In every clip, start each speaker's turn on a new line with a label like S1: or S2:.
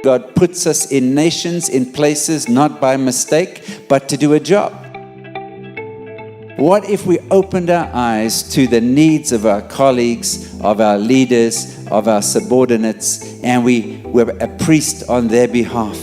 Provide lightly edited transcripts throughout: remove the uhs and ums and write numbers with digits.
S1: God puts us in nations, in places, not by mistake, but to do a job. What if we opened our eyes to the needs of our colleagues, of our leaders, of our subordinates, and we were a priest on their behalf?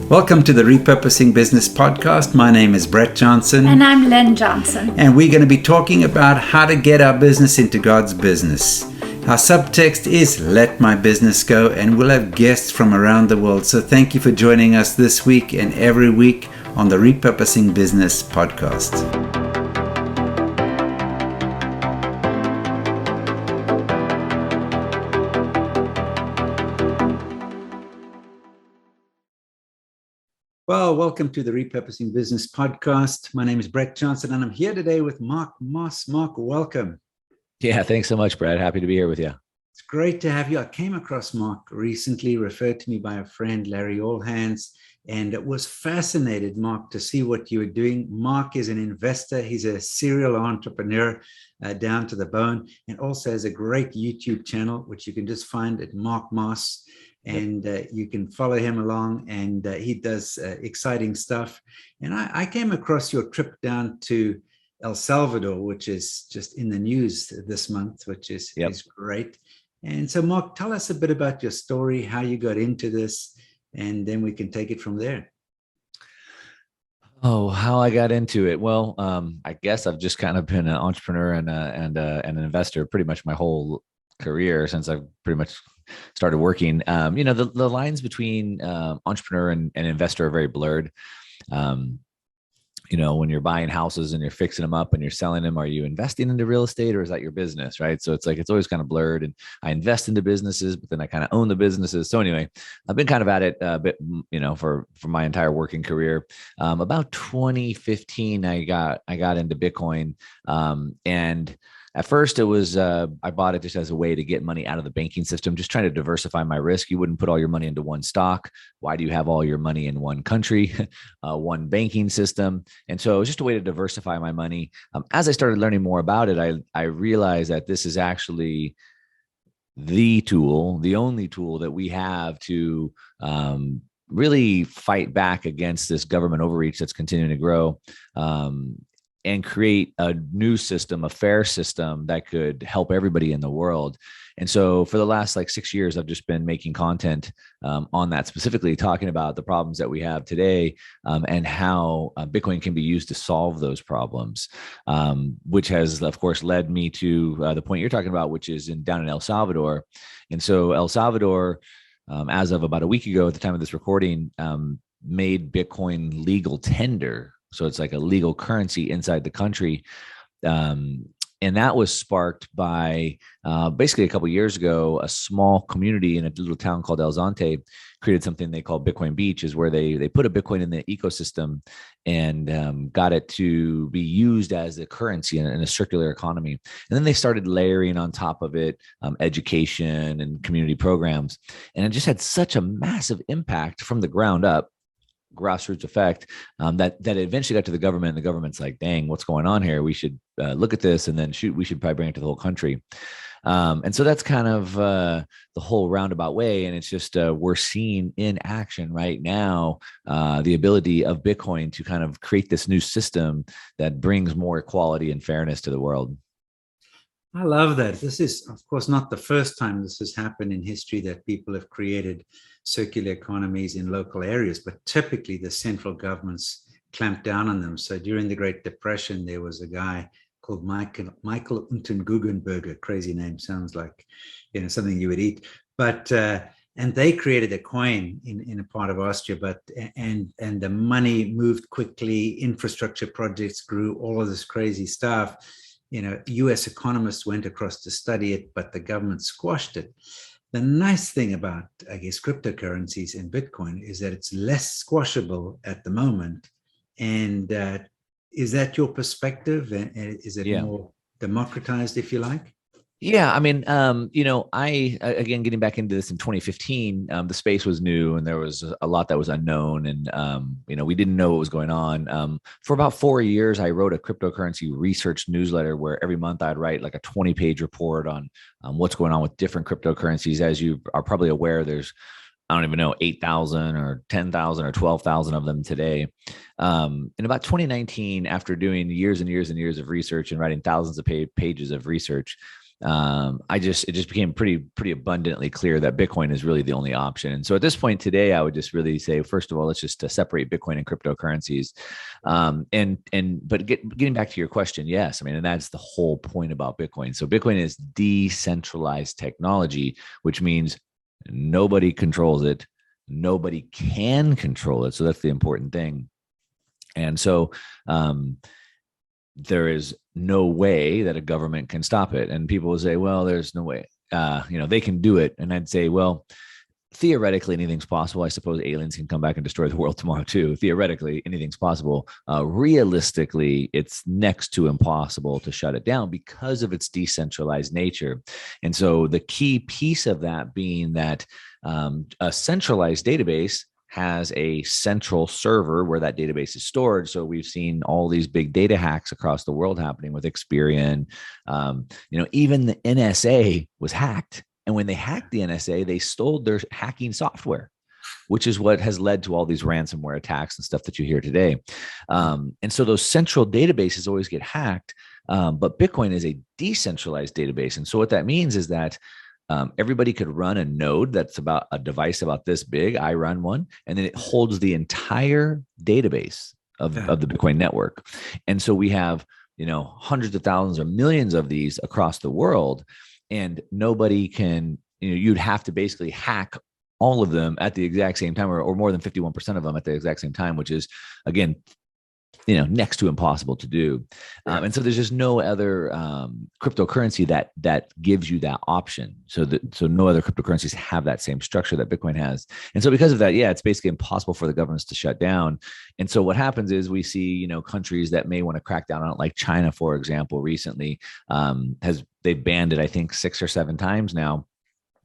S1: Welcome to the Repurposing Business Podcast. My name is Brett Johnson.
S2: And I'm Len Johnson.
S1: And we're going to be talking about how to get our business into God's business. Our subtext is Let My Business Go, and we'll have guests from around the world. So thank you for joining us this week and every week on the Repurposing Business Podcast. Well, welcome to the Repurposing Business Podcast. My name is Brett Johnson, and I'm here today with Mark Moss. Mark, welcome.
S3: Yeah, thanks so much, Brad. Happy to be here with you.
S1: It's great to have you. I came across Mark recently, referred to me by a friend, Larry Allhands, and it was fascinated, Mark, to see what you were doing. Mark is an investor. He's a serial entrepreneur down to the bone, and also has a great YouTube channel, which you can just find at Mark Moss. And you can follow him along, and he does exciting stuff. And I came across your trip down to El Salvador, which is just in the news this month, which is great. And so, Mark, tell us a bit about your story, how you got into this, and then we can take it from there.
S3: Oh, how I got into it. Well, I guess I've just kind of been an entrepreneur and an investor pretty much my whole career since I've pretty much started working. The lines between entrepreneur and investor are very blurred. When you're buying houses and you're fixing them up and you're selling them, are you investing into real estate or is that your business, right? So it's always kind of blurred. And I invest into businesses, but then I kind of own the businesses. So anyway, I've been kind of at it a bit, for my entire working career. About 2015, I got into Bitcoin, and at first, it was I bought it just as a way to get money out of the banking system, just trying to diversify my risk. You wouldn't put all your money into one stock. Why do you have all your money in one country, one banking system? And so it was just a way to diversify my money. As I started learning more about it, I realized that this is actually the only tool that we have to really fight back against this government overreach that's continuing to grow. And create a new system, a fair system that could help everybody in the world. And so for the last 6 years, I've just been making content on that, specifically talking about the problems that we have today and how Bitcoin can be used to solve those problems, which has, of course, led me to the point you're talking about, which is down in El Salvador. And so El Salvador, as of about a week ago at the time of this recording, made Bitcoin legal tender. So it's like a legal currency inside the country. And that was sparked by basically a couple of years ago, a small community in a little town called El Zonte created something they call Bitcoin Beach, is where they put a Bitcoin in the ecosystem and got it to be used as a currency in a circular economy. And then they started layering on top of it education and community programs. And it just had such a massive impact from the ground up, grassroots effect, that eventually got to the government, and the government's like, dang, what's going on here? We should look at this, and then we should probably bring it to the whole country. And so that's kind of the whole roundabout way. And it's just we're seeing in action right now the ability of Bitcoin to kind of create this new system that brings more equality and fairness to the world.
S1: I love that. This is, of course, not the first time this has happened in history, that people have created circular economies in local areas, but typically the central governments clamp down on them. So during the Great Depression, there was a guy called Michael Unten, crazy name, sounds like something you would eat, but and they created a coin in a part of Austria, and the money moved quickly, infrastructure projects grew, all of this crazy stuff. US economists went across to study it, but the government squashed it. The nice thing about, I guess, cryptocurrencies and Bitcoin is that it's less squashable at the moment. And is that your perspective? And is it more democratized, if you like?
S3: Yeah, I mean, I again, getting back into this in 2015, the space was new and there was a lot that was unknown, and we didn't know what was going on. For about 4 years, I wrote a cryptocurrency research newsletter where every month I'd write like a 20-page report on what's going on with different cryptocurrencies. As you are probably aware, there's I don't even know, 8,000 or 10,000 or 12,000 of them today. In about 2019, after doing years and years and years of research and writing thousands of pages of research, it just became pretty abundantly clear that Bitcoin is really the only option. And so at this point today, I would just really say, first of all, let's just separate Bitcoin and cryptocurrencies. But getting back to your question, yes, I mean, and that's the whole point about Bitcoin. So Bitcoin is decentralized technology, which means nobody controls it. Nobody can control it. So that's the important thing. And so there is no way that a government can stop it. And people will say, well, there's no way, they can do it. And I'd say, well, theoretically, anything's possible. I suppose aliens can come back and destroy the world tomorrow too. Theoretically, anything's possible. Realistically, it's next to impossible to shut it down because of its decentralized nature. And so the key piece of that being that a centralized database has a central server where that database is stored. So we've seen all these big data hacks across the world happening with Experian. Even the NSA was hacked. And when they hacked the NSA, they stole their hacking software, which is what has led to all these ransomware attacks and stuff that you hear today. And so those central databases always get hacked, but Bitcoin is a decentralized database. And so what that means is that everybody could run a node that's about a device about this big. I run one, and then it holds the entire database of the Bitcoin network. And so we have, hundreds of thousands or millions of these across the world. And nobody can, you'd have to basically hack all of them at the exact same time, or more than 51% of them at the exact same time, which is, again, next to impossible to do. And so there's just no other cryptocurrency that gives you that option. So no other cryptocurrencies have that same structure that Bitcoin has. And so because of that, it's basically impossible for the governments to shut down. And so what happens is we see, countries that may want to crack down on it, like China, for example, recently they've banned it, I think 6 or 7 times now.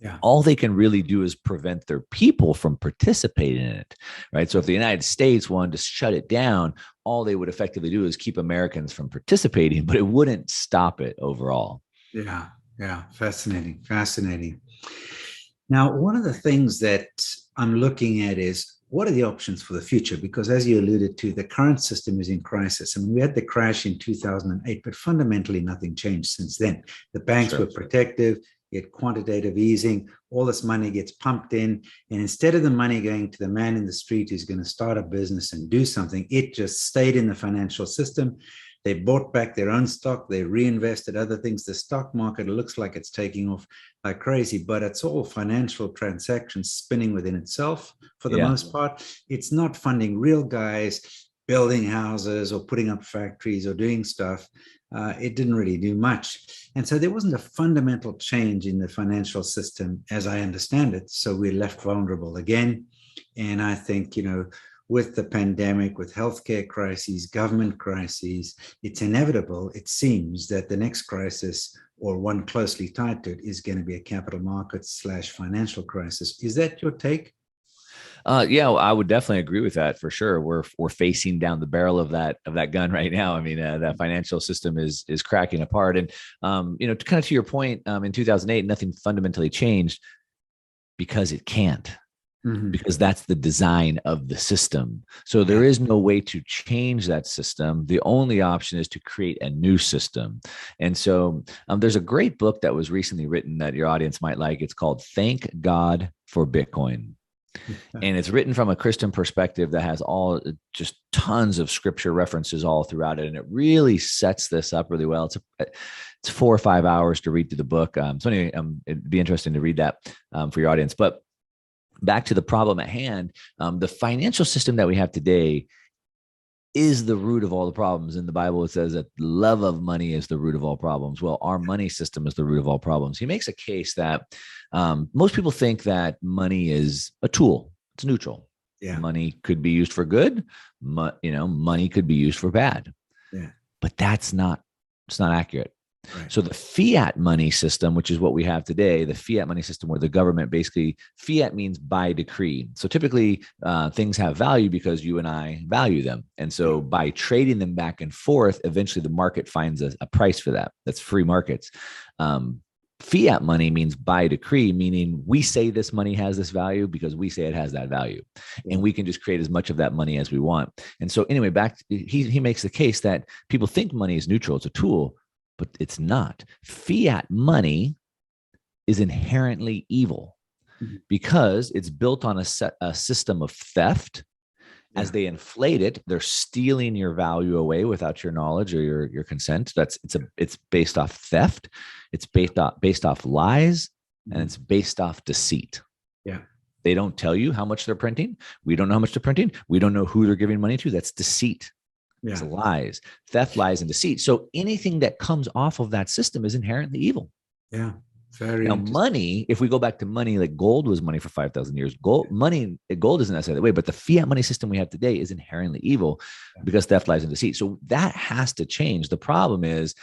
S3: Yeah. All they can really do is prevent their people from participating in it, right? So if the United States wanted to shut it down, all they would effectively do is keep Americans from participating, but it wouldn't stop it overall.
S1: Yeah. Fascinating. Now, one of the things that I'm looking at is, what are the options for the future? Because as you alluded to, the current system is in crisis. I mean, we had the crash in 2008, but fundamentally nothing changed since then. The banks were protective. You get quantitative easing, all this money gets pumped in, and instead of the money going to the man in the street who's going to start a business and do something, it just stayed in the financial system. They bought back their own stock, they reinvested other things. The stock market looks like it's taking off like crazy, but it's all financial transactions spinning within itself for the most part. It's not funding real guys building houses or putting up factories or doing stuff. It didn't really do much. And so there wasn't a fundamental change in the financial system as I understand it. So we're left vulnerable again. And I think, with the pandemic, with healthcare crises, government crises, it's inevitable, it seems, that the next crisis, or one closely tied to it, is going to be a capital markets / financial crisis. Is that your take?
S3: I would definitely agree with that for sure. We're facing down the barrel of that gun right now. I mean, that financial system is cracking apart. And kind of to your point, in 2008, nothing fundamentally changed because it can't. Mm-hmm. Because that's the design of the system. So there is no way to change that system. The only option is to create a new system. And so there's a great book that was recently written that your audience might like. It's called Thank God for Bitcoin. And it's written from a Christian perspective that has just tons of scripture references all throughout it. And it really sets this up really well. It's 4 or 5 hours to read through the book. So anyway, it'd be interesting to read that for your audience. But back to the problem at hand, the financial system that we have today is the root of all the problems. In the Bible, it says that love of money is the root of all problems. Well, our money system is the root of all problems. He makes a case that most people think that money is a tool. It's neutral. Yeah. Money could be used for good. Money could be used for bad. Yeah. But it's not accurate. Right. So the fiat money system, which is what we have today, the fiat money system where the government basically, fiat means by decree. So typically things have value because you and I value them. And so by trading them back and forth, eventually the market finds a price for that. That's free markets. Fiat money means by decree, meaning we say this money has this value because we say it has that value, and we can just create as much of that money as we want. And so anyway, he makes the case that people think money is neutral. It's a tool, but it's not. Fiat money is inherently evil because it's built on a system of theft. As they inflate it, they're stealing your value away without your knowledge or your consent. It's based off theft, it's based off lies, and it's based off deceit.
S1: Yeah.
S3: They don't tell you how much they're printing. We don't know how much they're printing. We don't know who they're giving money to. That's deceit. Yeah. It's lies, theft, lies, and deceit. So anything that comes off of that system is inherently evil.
S1: Yeah. Very
S3: now, money, if we go back to money, like gold was money for 5,000 years. Gold isn't necessarily that way, but the fiat money system we have today is inherently evil because theft, lies, and deceit. So that has to change. The problem is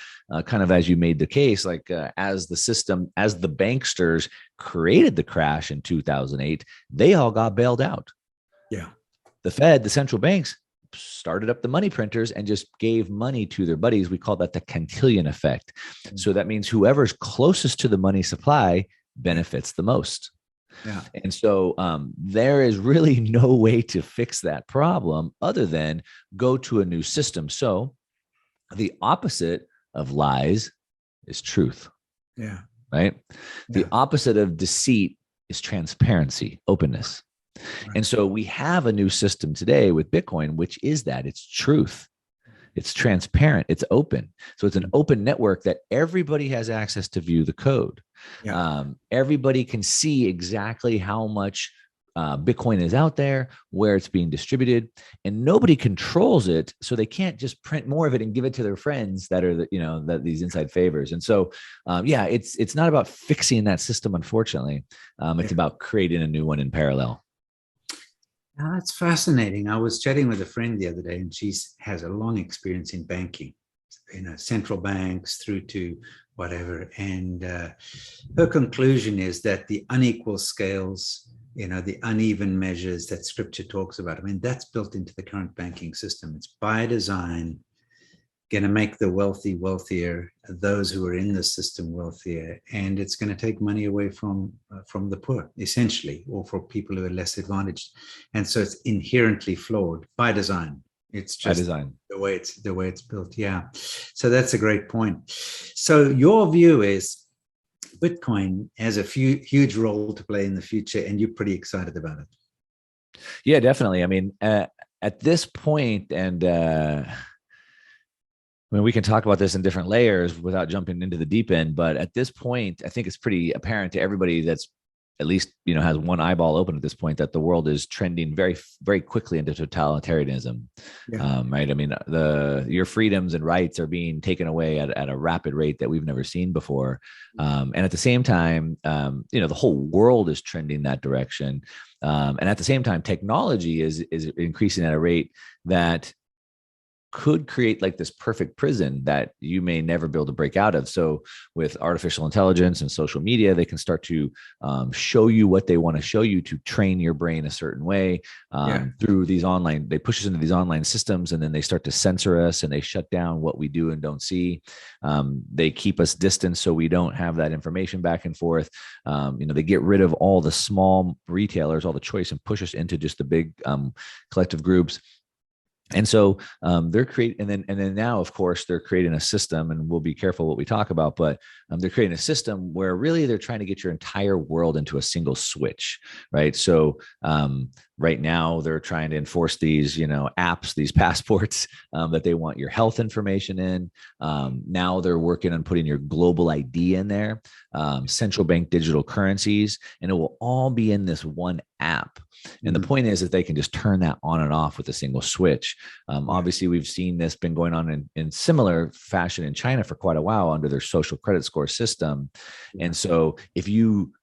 S3: kind of as you made the case, like as the banksters created the crash in 2008, they all got bailed out.
S1: Yeah.
S3: The Fed, the central banks, started up the money printers and just gave money to their buddies. We call that the Cantillon effect. So that means whoever's closest to the money supply benefits the most.
S1: Yeah.
S3: And so there is really no way to fix that problem other than go to a new system. So the opposite of lies is truth.
S1: Yeah.
S3: Right. Yeah. The opposite of deceit is transparency, openness. Right. And so we have a new system today with Bitcoin, which is that it's truth. It's transparent. It's open. So it's an open network that everybody has access to view the code. Yeah. Everybody can see exactly how much Bitcoin is out there, where it's being distributed, and nobody controls it. So they can't just print more of it and give it to their friends that are these inside favors. And so, it's not about fixing that system. Unfortunately, it's about creating a new one in parallel.
S1: Now, that's fascinating. I was chatting with a friend the other day, and she has a long experience in banking, central banks through to whatever. And her conclusion is that the unequal scales, the uneven measures that scripture talks about, that's built into the current banking system. It's by design going to make the wealthy wealthier, those who are in the system wealthier, and it's going to take money away from the poor, essentially, or for people who are less advantaged. And so it's inherently flawed by design. It's just the way it's built. Yeah. So that's a great point. So your view is Bitcoin has a huge role to play in the future, and you're pretty excited about it.
S3: Yeah, definitely. At this point, and we can talk about this in different layers without jumping into the deep end, but at this point, I think it's pretty apparent to everybody that's at least, has one eyeball open at this point that the world is trending very, very quickly into totalitarianism. Yeah. Right. Your freedoms and rights are being taken away at a rapid rate that we've never seen before. And at the same time, the whole world is trending that direction. And at the same time, technology is increasing at a rate that could create like this perfect prison that you may never be able to break out of. So with artificial intelligence and social media, they can start to show you what they want to show you to train your brain a certain way through these they push us into these online systems, and then they start to censor us and they shut down what we do and don't see. They keep us distant so we don't have that information back and forth. They get rid of all the small retailers, all the choice, and push us into just the big collective groups. And so they're creating, and then now, of course, they're creating a system, and we'll be careful what we talk about, but they're creating a system where really they're trying to get your entire world into a single switch, right? So right now they're trying to enforce these, apps, these passports that they want your health information in. Now they're working on putting your global ID in there, central bank digital currencies, and it will all be in this one app. And the point is that they can just turn that on and off with a single switch. Obviously, we've seen this been going on in similar fashion in China for quite a while under their social credit score system. And so if you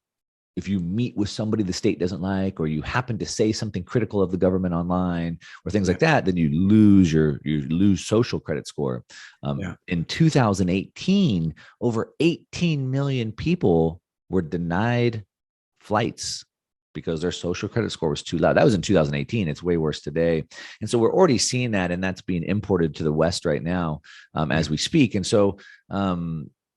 S3: meet with somebody the state doesn't like, or you happen to say something critical of the government online or things like that, then you lose social credit score. In 2018, over 18 million people were denied flights because their social credit score was too low. That was in 2018. It's way worse today. And so we're already seeing that, and that's being imported to the West right now as we speak. And so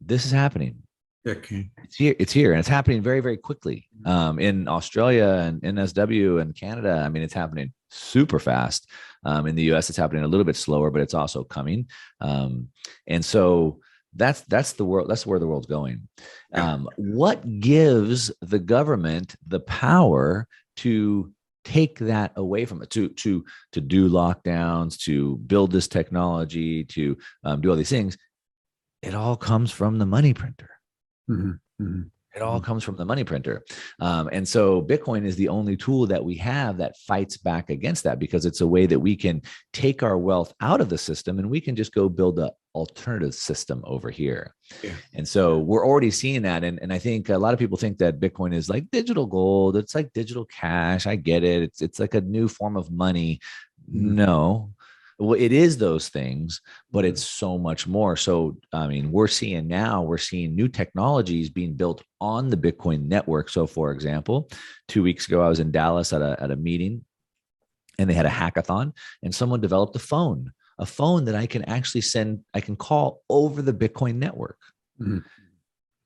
S3: this is happening.
S1: Okay.
S3: It's here, and it's happening very, very quickly. In Australia and NSW and Canada, I mean, it's happening super fast. In the US, it's happening a little bit slower, but it's also coming. And so that's the world. That's where the world's going. What gives the government the power to take that away from it, to do lockdowns, to build this technology, to do all these things? It all comes from the money printer.
S1: Mm-hmm. Mm-hmm.
S3: It all comes from the money printer. And so Bitcoin is the only tool that we have that fights back against that, because it's a way that we can take our wealth out of the system and we can just go build an alternative system over here.
S1: Yeah.
S3: And so we're already seeing that. And I think a lot of people think that Bitcoin is like digital gold. It's like digital cash. I get it. It's like a new form of money.
S1: Mm-hmm.
S3: No. Well, it is those things, but it's so much more. So, I mean, we're seeing new technologies being built on the Bitcoin network. So, for example, 2 weeks ago, I was in Dallas at a meeting, and they had a hackathon, and someone developed a phone that I can actually call over the Bitcoin network.
S1: Mm-hmm.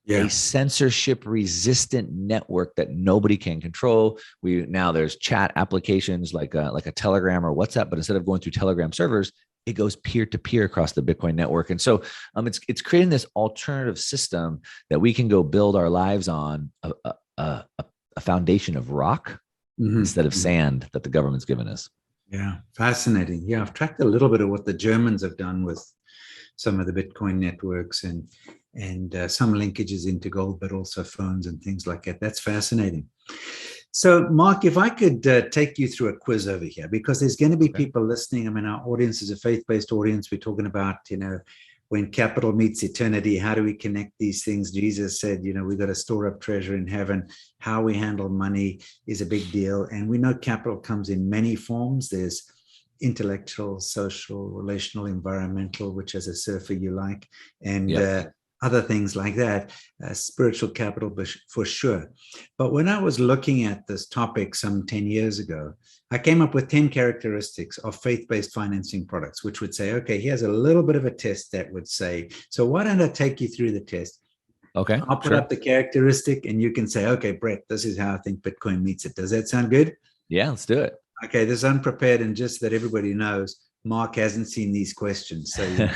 S1: Yeah.
S3: A censorship resistant network that nobody can control. Now there's chat applications like a Telegram or WhatsApp, but instead of going through Telegram servers, it goes peer to peer across the Bitcoin network. And so it's creating this alternative system that we can go build our lives on a foundation of rock instead of sand that the government's given us.
S1: Yeah, fascinating. Yeah, I've tracked a little bit of what the Germans have done with some of the Bitcoin networks and some linkages into gold, but also phones and things like that. That's fascinating. So, Mark, if I could take you through a quiz over here, because there's going to be people listening. I mean, our audience is a faith-based audience. We're talking about, when capital meets eternity, how do we connect these things? Jesus said, we've got to store up treasure in heaven. How we handle money is a big deal. And we know capital comes in many forms. There's intellectual, social, relational, environmental, which as a surfer you like, and other things like that, spiritual capital for sure. But when I was looking at this topic some 10 years ago, I came up with 10 characteristics of faith-based financing products, which would say, okay, here's a little bit of a test that would say, so why don't I take you through the test?
S3: Okay.
S1: I'll put up the characteristic and you can say, okay, Brett, this is how I think Bitcoin meets it. Does that sound good?
S3: Yeah, let's do it.
S1: Okay, this is unprepared, and just that everybody knows, Mark hasn't seen these questions. So,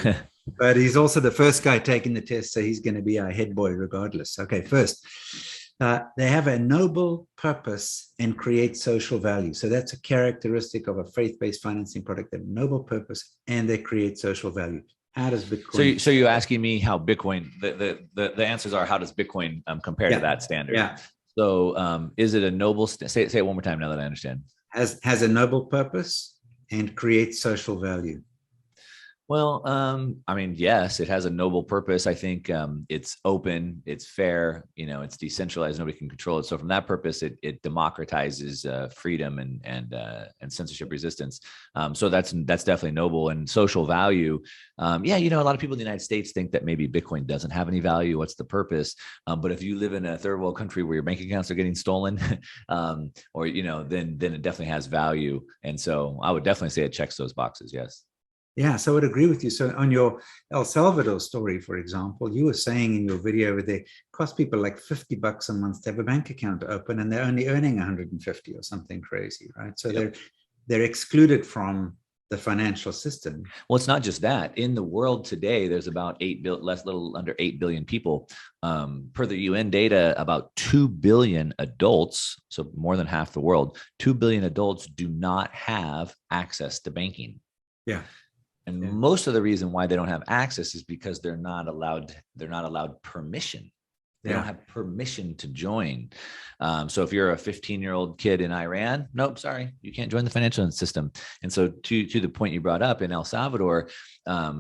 S1: but he's also the first guy taking the test, so he's going to be our head boy regardless. Okay, first, they have a noble purpose and create social value. So that's a characteristic of a faith-based financing product, a noble purpose, and they create social value. How does Bitcoin?
S3: So you're asking me how Bitcoin? The answers are, how does Bitcoin compare to that standard?
S1: Yeah.
S3: So is it a noble? Say it one more time now that I understand.
S1: Has a noble purpose and creates social value.
S3: Well, I mean, yes, it has a noble purpose. I think it's open, it's fair, it's decentralized, nobody can control it. So from that purpose, it democratizes freedom and censorship resistance. So that's definitely noble. And social value. A lot of people in the United States think that maybe Bitcoin doesn't have any value. What's the purpose? But if you live in a third world country where your bank accounts are getting stolen, then it definitely has value. And so I would definitely say it checks those boxes. Yes.
S1: Yeah, so I would agree with you. So on your El Salvador story, for example, you were saying in your video over there, it costs people like $50 a month to have a bank account open, and they're only earning 150 or something crazy, right? So they're excluded from the financial system.
S3: Well, it's not just that. In the world today, there's about little under 8 billion people. Per the UN data, about 2 billion adults, so more than half the world, 2 billion adults do not have access to banking.
S1: Yeah.
S3: And most of the reason why they don't have access is because they're not allowed permission. They don't have permission to join. So if you're a 15-year-old kid in Iran, nope, sorry, you can't join the financial system. And so to the point you brought up, in El Salvador,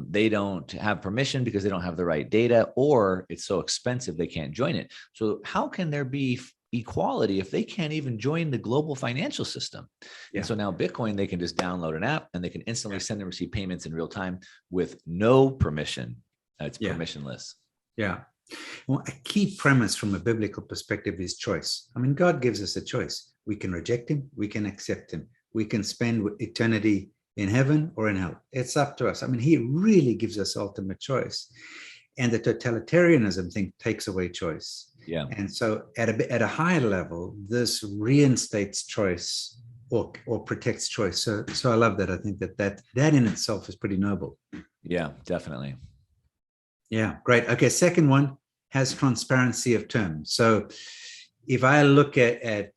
S3: they don't have permission because they don't have the right data, or it's so expensive they can't join it. So how can there be equality if they can't even join the global financial system? And so now Bitcoin, they can just download an app and they can instantly send and receive payments in real time with no permission. It's permissionless.
S1: Yeah. Well, a key premise from a biblical perspective is choice. I mean, God gives us a choice. We can reject him, we can accept him, we can spend eternity in heaven or in hell. It's up to us. I mean, he really gives us ultimate choice. and the totalitarianism thing takes away choice.
S3: Yeah.
S1: And so at a higher level, this reinstates choice or protects choice. So I love that. I think that in itself is pretty noble.
S3: Yeah, definitely.
S1: Yeah, great. Okay, second one has transparency of terms. So if I look at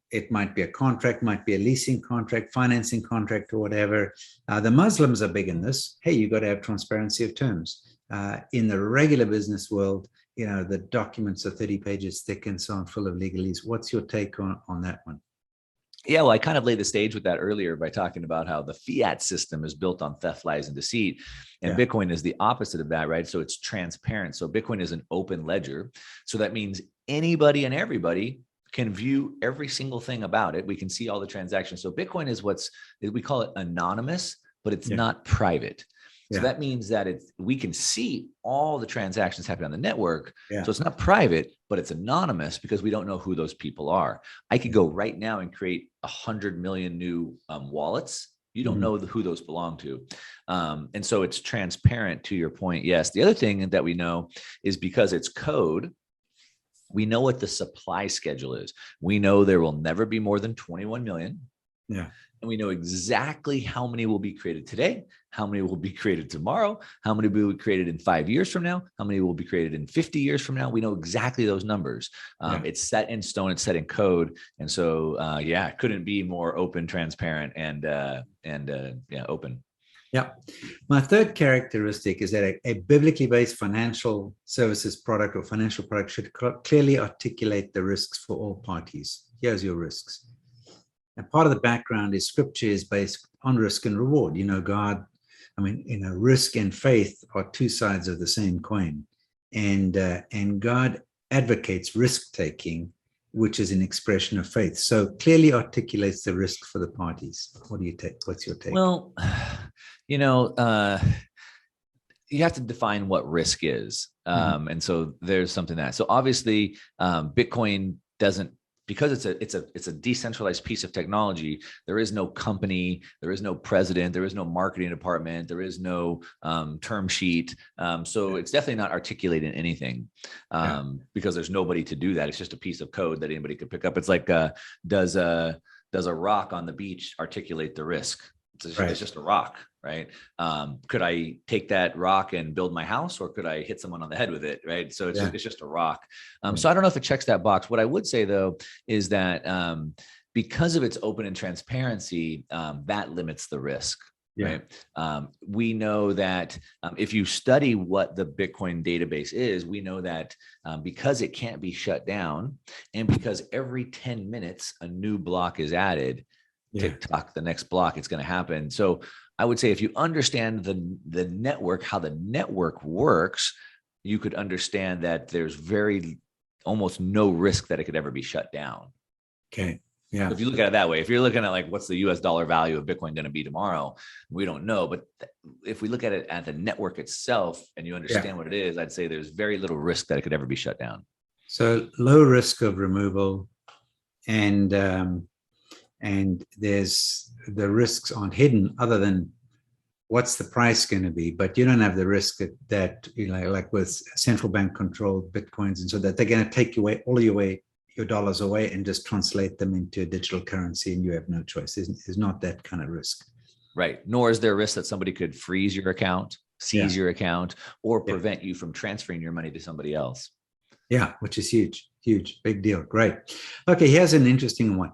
S1: it might be a contract, might be a leasing contract, financing contract, or whatever. The Muslims are big in this. Hey, you got to have transparency of terms. In the regular business world, the documents are 30 pages thick and so on, full of legalese. What's your take on that one?
S3: Yeah, well, I kind of laid the stage with that earlier by talking about how the Fiat system is built on theft, lies, and deceit. And Bitcoin is the opposite of that, right? So it's transparent. So Bitcoin is an open ledger. So that means anybody and everybody can view every single thing about it. We can see all the transactions. So Bitcoin is we call it anonymous, but it's not private. So that means that we can see all the transactions happening on the network. So it's not private, but it's anonymous because we don't know who those people are. I could go right now and create 100 million new wallets. You don't know who those belong to. And so it's transparent, to your point. Yes. The other thing that we know is because it's code, we know what the supply schedule is. We know there will never be more than 21 million.
S1: Yeah.
S3: And we know exactly how many will be created today, how many will be created tomorrow, how many will be created in 5 years from now, how many will be created in 50 years from now. We know exactly those numbers. It's set in stone, it's set in code. And so, it couldn't be more open, transparent, and open.
S1: Yeah. My third characteristic is that a biblically based financial services product or financial product should clearly articulate the risks for all parties. Here's your risks. And part of the background is scripture is based on risk and reward. Risk and faith are two sides of the same coin. And God advocates risk-taking, which is an expression of faith. So clearly articulates the risk for the parties. What do you take? What's your take?
S3: Well, you have to define what risk is. And so there's something so obviously Bitcoin doesn't, because it's a decentralized piece of technology. There is no company, there is no president, there is no marketing department, there is no term sheet. So it's definitely not articulating anything because there's nobody to do that. It's just a piece of code that anybody could pick up. It's like, does a rock on the beach articulate the risk? It's just a rock, right? Could I take that rock and build my house, or could I hit someone on the head with it, right? So it's just a rock. So I don't know if it checks that box. What I would say, though, is that because of its open and transparency, that limits the risk. Right. We know that if you study what the Bitcoin database is, we know that because it can't be shut down, and because every 10 minutes a new block is added, TikTok, the next block, it's going to happen. So I would say if you understand the network, how the network works, you could understand that there's almost no risk that it could ever be shut down.
S1: Okay. Yeah.
S3: So if you look at it that way, if you're looking at what's the US dollar value of Bitcoin going to be tomorrow, we don't know. But if we look at it at the network itself and you understand what it is, I'd say there's very little risk that it could ever be shut down.
S1: So low risk of removal, and there's the risks aren't hidden other than what's the price going to be, but you don't have the risk that like with central bank controlled Bitcoins, and so that they're going to take your dollars away and just translate them into a digital currency, and you have no choice. There's not that kind of risk.
S3: Right. Nor is there a risk that somebody could freeze your account, seize your account, or prevent you from transferring your money to somebody else. Yeah,
S1: which is huge, big deal. Great. Okay, here's an interesting one.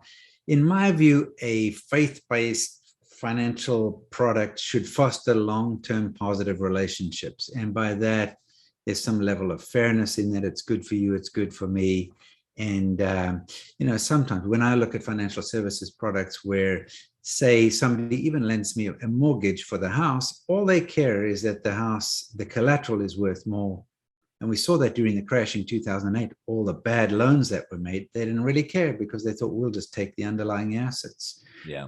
S1: In my view, a faith-based financial product should foster long-term positive relationships. And by that, there's some level of fairness in that. It's good for you, it's good for me. And, sometimes when I look at financial services products where, say, somebody even lends me a mortgage for the house, all they care is that the collateral is worth more. And we saw that during the crash in 2008, all the bad loans that were made, they didn't really care because they thought we'll just take the underlying assets.
S3: Yeah.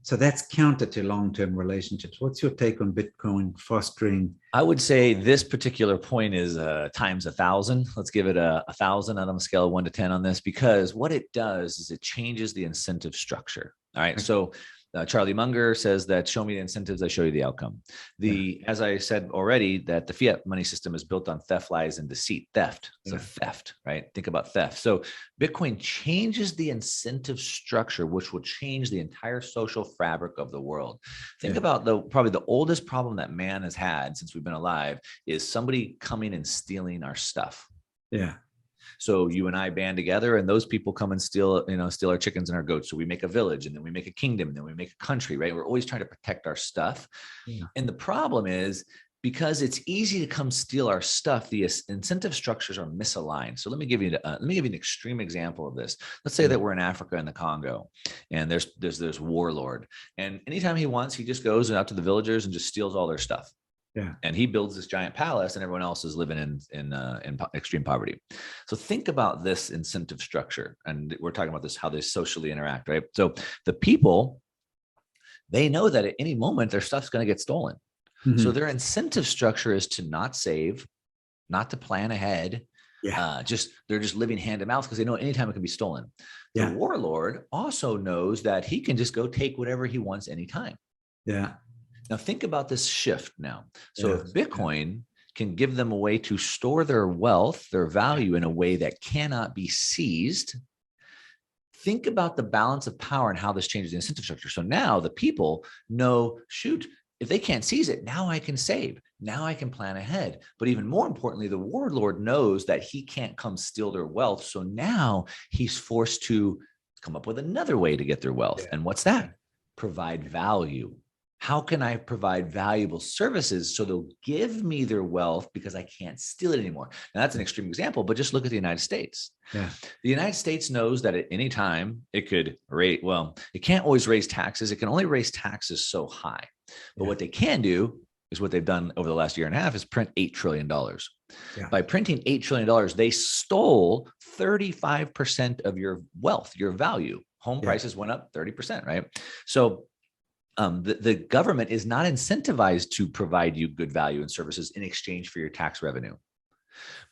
S1: So that's counter to long-term relationships. What's your take on Bitcoin fostering
S3: I would say this particular point is times 1,000. Let's give it a 1,000 on a scale of 1 to 10 on this, because what it does is it changes the incentive structure. All right. So Charlie Munger says that show me the incentives, I show you the outcome. As I said already, that the fiat money system is built on theft, lies, and deceit. Theft. So theft, right? Think about theft. So Bitcoin changes the incentive structure, which will change the entire social fabric of the world. Think about probably the oldest problem that man has had since we've been alive is somebody coming and stealing our stuff.
S1: Yeah.
S3: So you and I band together, and those people come and steal our chickens and our goats. So we make a village, and then we make a kingdom, and then we make a country, right? We're always trying to protect our stuff. Yeah. And the problem is, because it's easy to come steal our stuff, the incentive structures are misaligned. So let me give you an extreme example of this. Let's say that we're in Africa in the Congo, and there's warlord, and anytime he wants, he just goes out to the villagers and just steals all their stuff. Yeah. And he builds this giant palace, and everyone else is living in extreme poverty. So think about this incentive structure. And we're talking about this, how they socially interact, right? So the people, they know that at any moment their stuff's going to get stolen. Mm-hmm. So their incentive structure is to not save, not to plan ahead. Yeah. They're just living hand to mouth because they know anytime it can be stolen. The warlord also knows that he can just go take whatever he wants anytime. Yeah. Now think about this shift now. So if Bitcoin can give them a way to store their wealth, their value in a way that cannot be seized, think about the balance of power and how this changes the incentive structure. So now the people know, shoot, if they can't seize it, now I can save. Now I can plan ahead. But even more importantly, the warlord knows that he can't come steal their wealth. So now he's forced to come up with another way to get their wealth. Yeah. And what's that? Provide value. How can I provide valuable services so they'll give me their wealth because I can't steal it anymore? Now, that's an extreme example, but just look at the United States. Yeah. The United States knows that at any time it could it can't always raise taxes. It can only raise taxes so high. But what they can do is what they've done over the last year and a half is print $8 trillion. Yeah. By printing $8 trillion, they stole 35% of your wealth, your value. Home prices went up 30%, right? So the government is not incentivized to provide you good value and services in exchange for your tax revenue.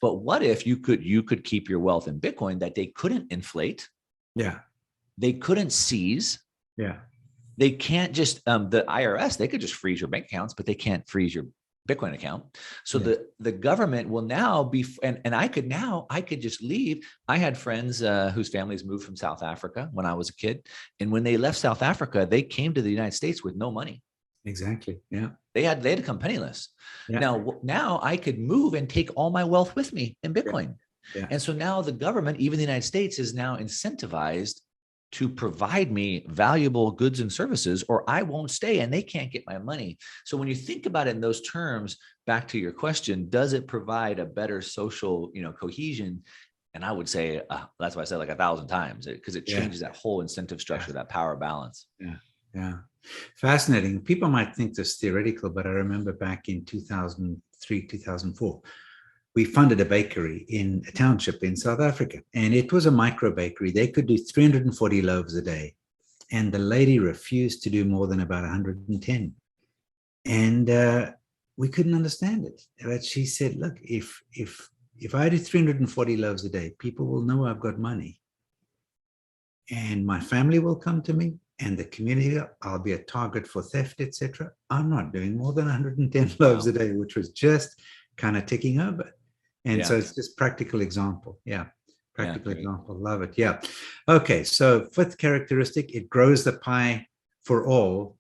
S3: But what if you could keep your wealth in Bitcoin that they couldn't inflate? Yeah. They couldn't seize. Yeah. They can't just, the IRS, they could just freeze your bank accounts, but they can't freeze your Bitcoin account. So the government will now be, and I could just leave. I had friends whose families moved from South Africa when I was a kid. And when they left South Africa, they came to the United States with no money. Exactly. Yeah. They had to come penniless. Yeah. Now I could move and take all my wealth with me in Bitcoin. Yeah. Yeah. And so now the government, even the United States, is now incentivized to provide me valuable goods and services, or I won't stay and they can't get my money. So when you think about it in those terms, back to your question, does it provide a better social, cohesion? And I would say, that's why I said like 1,000 times, because it changes that whole incentive structure, that power balance. Yeah. Yeah. Fascinating. People might think this theoretical, but I remember back in 2003, 2004, we funded a bakery in a township in South Africa, and it was a micro bakery. They could do 340 loaves a day, and the lady refused to do more than about 110. And we couldn't understand it. But she said, look, if I do 340 loaves a day, people will know I've got money, and my family will come to me, and the community, I'll be a target for theft, etc. I'm not doing more than 110 loaves a day, which was just kind of ticking over. And so it's just practical example. Yeah. Practical example. Love it. Yeah. Okay. So fifth characteristic, it grows the pie for all.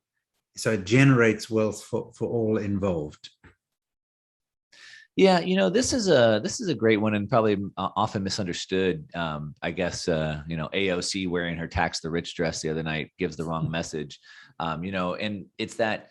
S3: So it generates wealth for all involved. Yeah. This is a great one, and probably often misunderstood. I guess, AOC wearing her tax the rich dress the other night gives the wrong message. And it's that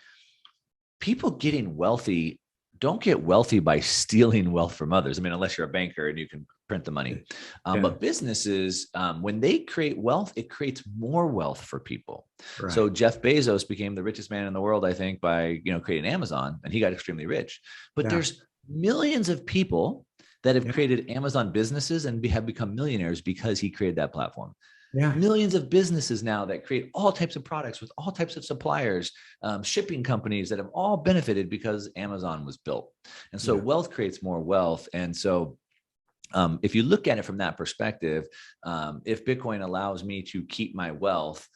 S3: people getting wealthy don't get wealthy by stealing wealth from others. I mean, unless you're a banker and you can print the money. But businesses, when they create wealth, it creates more wealth for people. Right. So Jeff Bezos became the richest man in the world, I think, by creating Amazon, and he got extremely rich. But there's millions of people that have created Amazon businesses and have become millionaires because he created that platform.
S1: Yeah.
S3: Millions of businesses now that create all types of products with all types of suppliers, shipping companies that have all benefited because Amazon was built. And so
S1: Yeah.
S3: wealth creates more wealth. And so if you look at it from that perspective, if Bitcoin allows me to keep my wealth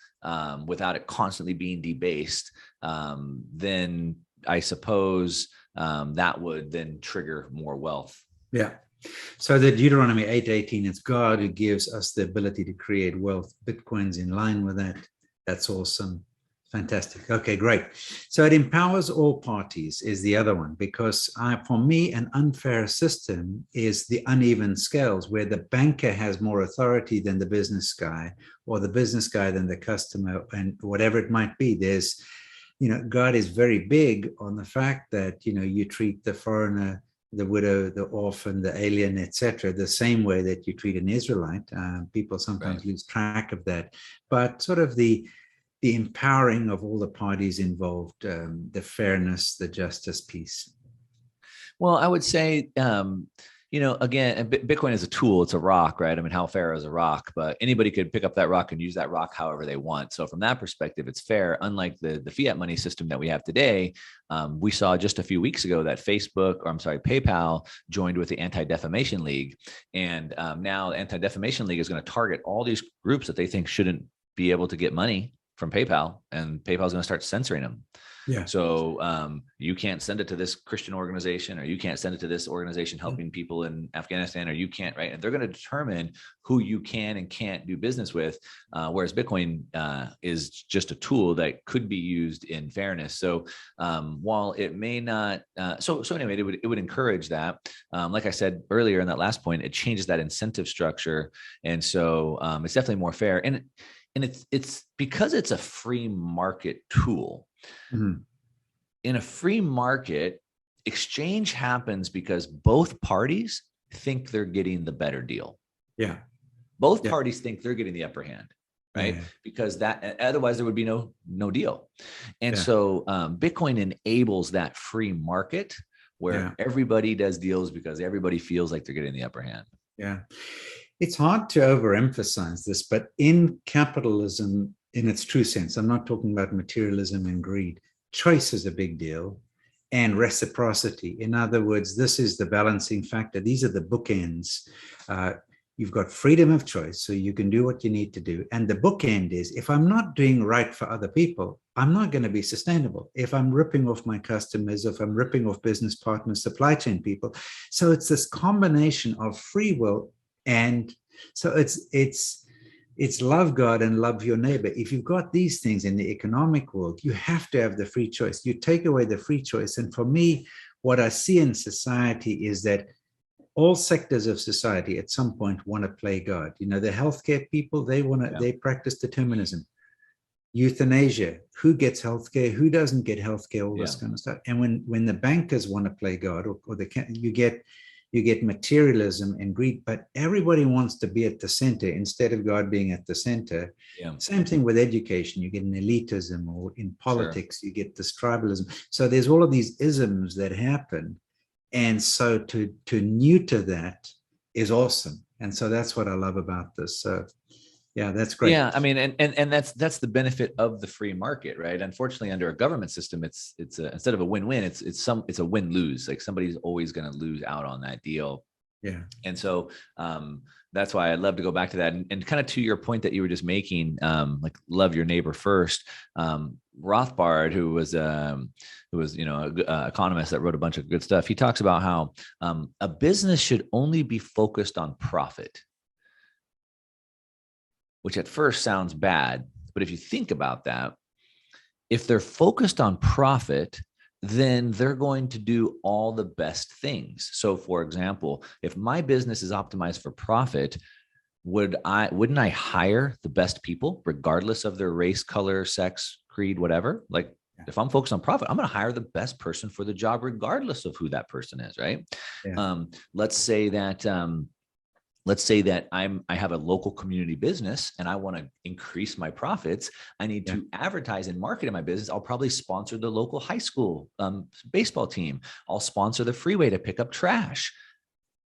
S3: without it constantly being debased, then I suppose that would then trigger more wealth.
S1: Yeah. So the Deuteronomy 8:18, it's God who gives us the ability to create wealth. Bitcoin's in line with that. That's awesome. Fantastic. Okay, great. So it empowers all parties is the other one, because for me, an unfair system is the uneven scales where the banker has more authority than the business guy, or the business guy than the customer, and whatever it might be. There's, God is very big on the fact that, you treat the foreigner, the widow, the orphan, the alien, etc., the same way that you treat an Israelite. People sometimes lose track of that, but sort of the empowering of all the parties involved, the fairness, the justice piece.
S3: Well, I would say, again, Bitcoin is a tool. It's a rock, right? I mean, how fair is a rock? But anybody could pick up that rock and use that rock however they want. So from that perspective, it's fair. Unlike the fiat money system that we have today, we saw just a few weeks ago that PayPal joined with the Anti-Defamation League. And now the Anti-Defamation League is going to target all these groups that they think shouldn't be able to get money from PayPal, and PayPal is going to start censoring them. Yeah. So you can't send it to this Christian organization, or you can't send it to this organization helping people in Afghanistan, or you can't, right? And they're going to determine who you can and can't do business with, whereas Bitcoin is just a tool that could be used in fairness. So while it may not, so anyway, it would encourage that. Like I said earlier in that last point, it changes that incentive structure, and so it's definitely more fair. And it's because it's a free market tool. Mm-hmm. In a free market, exchange happens because both parties think they're getting the better deal.
S1: Yeah.
S3: Both parties think they're getting the upper hand, right? Yeah. Because otherwise there would be no deal. And so Bitcoin enables that free market where everybody does deals because everybody feels like they're getting the upper hand.
S1: Yeah. It's hard to overemphasize this, but in capitalism, in its true sense, I'm not talking about materialism and greed. Choice is a big deal, and reciprocity. In other words, this is the balancing factor. These are the bookends. You've got freedom of choice, so you can do what you need to do. And the bookend is, if I'm not doing right for other people, I'm not going to be sustainable. If I'm ripping off my customers, if I'm ripping off business partners, supply chain people. So it's this combination of free will. And so it's love God and love your neighbor. If you've got these things in the economic world, you have to have the free choice. You take away the free choice. And for me, what I see in society is that all sectors of society at some point want to play God. The healthcare people, they practice determinism. Euthanasia, who gets healthcare, who doesn't get healthcare, all this kind of stuff. And when the bankers want to play God, you get materialism and greed, but everybody wants to be at the center instead of God being at the center. Yeah. Same thing with education. You get an elitism, or in politics, you get this tribalism. So there's all of these isms that happen. And so to neuter that is awesome. And so that's what I love about this. So yeah, that's great.
S3: Yeah, I mean, and that's the benefit of the free market, right? Unfortunately, under a government system, it's instead of a win-win, it's a win-lose. Like somebody's always going to lose out on that deal.
S1: Yeah.
S3: And so that's why I'd love to go back to that. And kind of to your point that you were just making, like love your neighbor first. Rothbard, who was an economist that wrote a bunch of good stuff. He talks about how a business should only be focused on profit, which at first sounds bad. But if you think about that, if they're focused on profit, then they're going to do all the best things. So for example, if my business is optimized for profit, wouldn't I hire the best people regardless of their race, color, sex, creed, whatever? Like if I'm focused on profit, I'm going to hire the best person for the job regardless of who that person is, right? Yeah. Let's say that I have a local community business and I want to increase my profits. I need to advertise and market in my business. I'll probably sponsor the local high school baseball team. I'll sponsor the freeway to pick up trash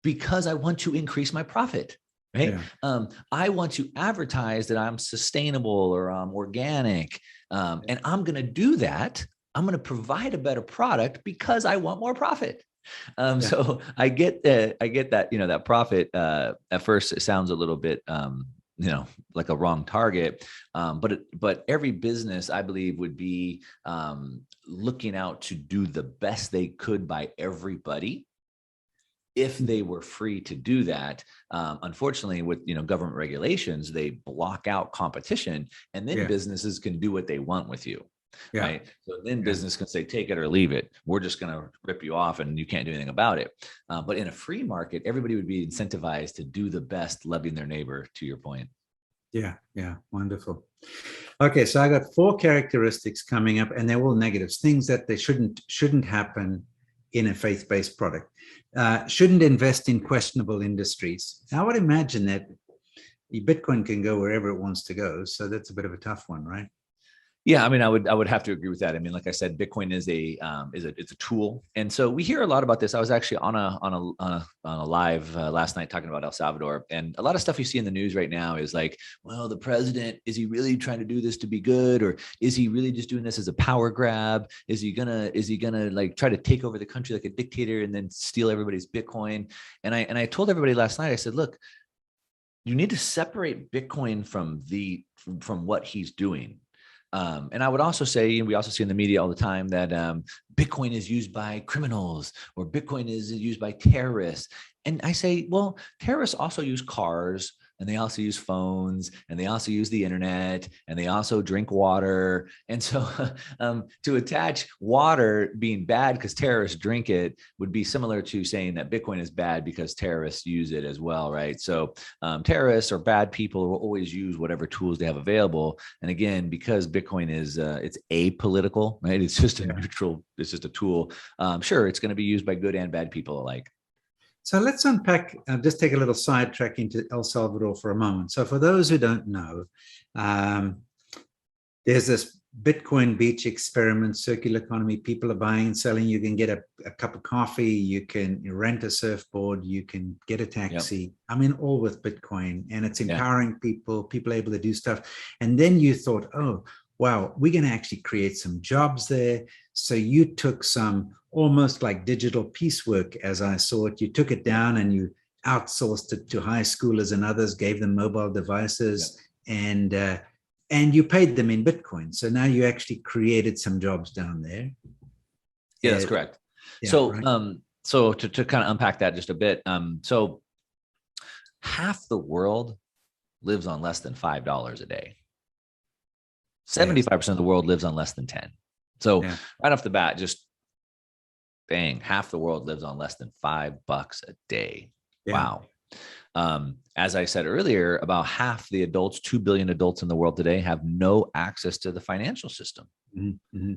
S3: because I want to increase my profit. right?
S1: Yeah.
S3: I want to advertise that I'm sustainable or I'm organic. And I'm going to do that. I'm going to provide a better product because I want more profit. So I get that, that profit, at first it sounds a little bit, like a wrong target. But every business, I believe, would be looking out to do the best they could by everybody if they were free to do that. Unfortunately, with government regulations, they block out competition, and then businesses can do what they want with you.
S1: Yeah.
S3: Right. So then business can say, take it or leave it. We're just going to rip you off and you can't do anything about it. But in a free market, everybody would be incentivized to do the best, loving their neighbor, to your point.
S1: Yeah. Yeah. Wonderful. Okay. So I got 4 characteristics coming up, and they're all negatives, things that they shouldn't happen in a faith-based product. Shouldn't invest in questionable industries. I would imagine that Bitcoin can go wherever it wants to go. So that's a bit of a tough one, right?
S3: Yeah, I mean, I would have to agree with that. I mean, like I said, Bitcoin is it's a tool, and so we hear a lot about this. I was actually on a live last night talking about El Salvador, and a lot of stuff you see in the news right now is like, well, the president, is he really trying to do this to be good, or is he really just doing this as a power grab? Is he gonna like try to take over the country like a dictator and then steal everybody's Bitcoin? And I told everybody last night, I said, look, you need to separate Bitcoin from what he's doing. And I would also say, and we also see in the media all the time, that Bitcoin is used by criminals or Bitcoin is used by terrorists. And I say, well, terrorists also use cars, and they also use phones, and they also use the internet, and they also drink water. And so to attach water being bad because terrorists drink it would be similar to saying that Bitcoin is bad because terrorists use it as well, right? So terrorists or bad people will always use whatever tools they have available. And again, because Bitcoin is it's apolitical, right? It's just a neutral, it's just a tool. Sure, it's going to be used by good and bad people alike.
S1: So let's unpack, just take a little sidetrack into El Salvador for a moment. So for those who don't know, there's this Bitcoin beach experiment, circular economy. People are buying and selling. You can get a cup of coffee. You can rent a surfboard. You can get a taxi. Yep. I mean, all with Bitcoin. And it's empowering people are able to do stuff. And then you thought, oh, wow, we're going to actually create some jobs there. So you took some almost like digital piecework, as I saw it. You took it down and you outsourced it to high schoolers and others, gave them mobile devices, and you paid them in Bitcoin. So now you actually created some jobs down there.
S3: Yeah, that's correct. Yeah, so, right. So to kind of unpack that just a bit, so half the world lives on less than $5 a day. 75% of the world lives on less than 10. So right off the bat, just bang, half the world lives on less than $5 a day. Yeah. Wow. As I said earlier, about half the adults, 2 billion adults in the world today, have no access to the financial system. Mm-hmm.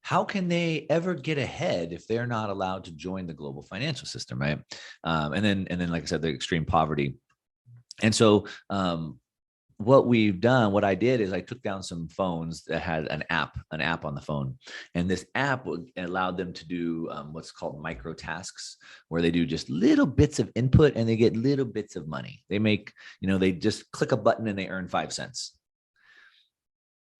S3: How can they ever get ahead if they're not allowed to join the global financial system, right? And then, like I said, the extreme poverty. And so, what I did is I took down some phones that had an app on the phone. And this app allowed them to do what's called micro tasks, where they do just little bits of input and they get little bits of money. They make, they just click a button and they earn 5 cents.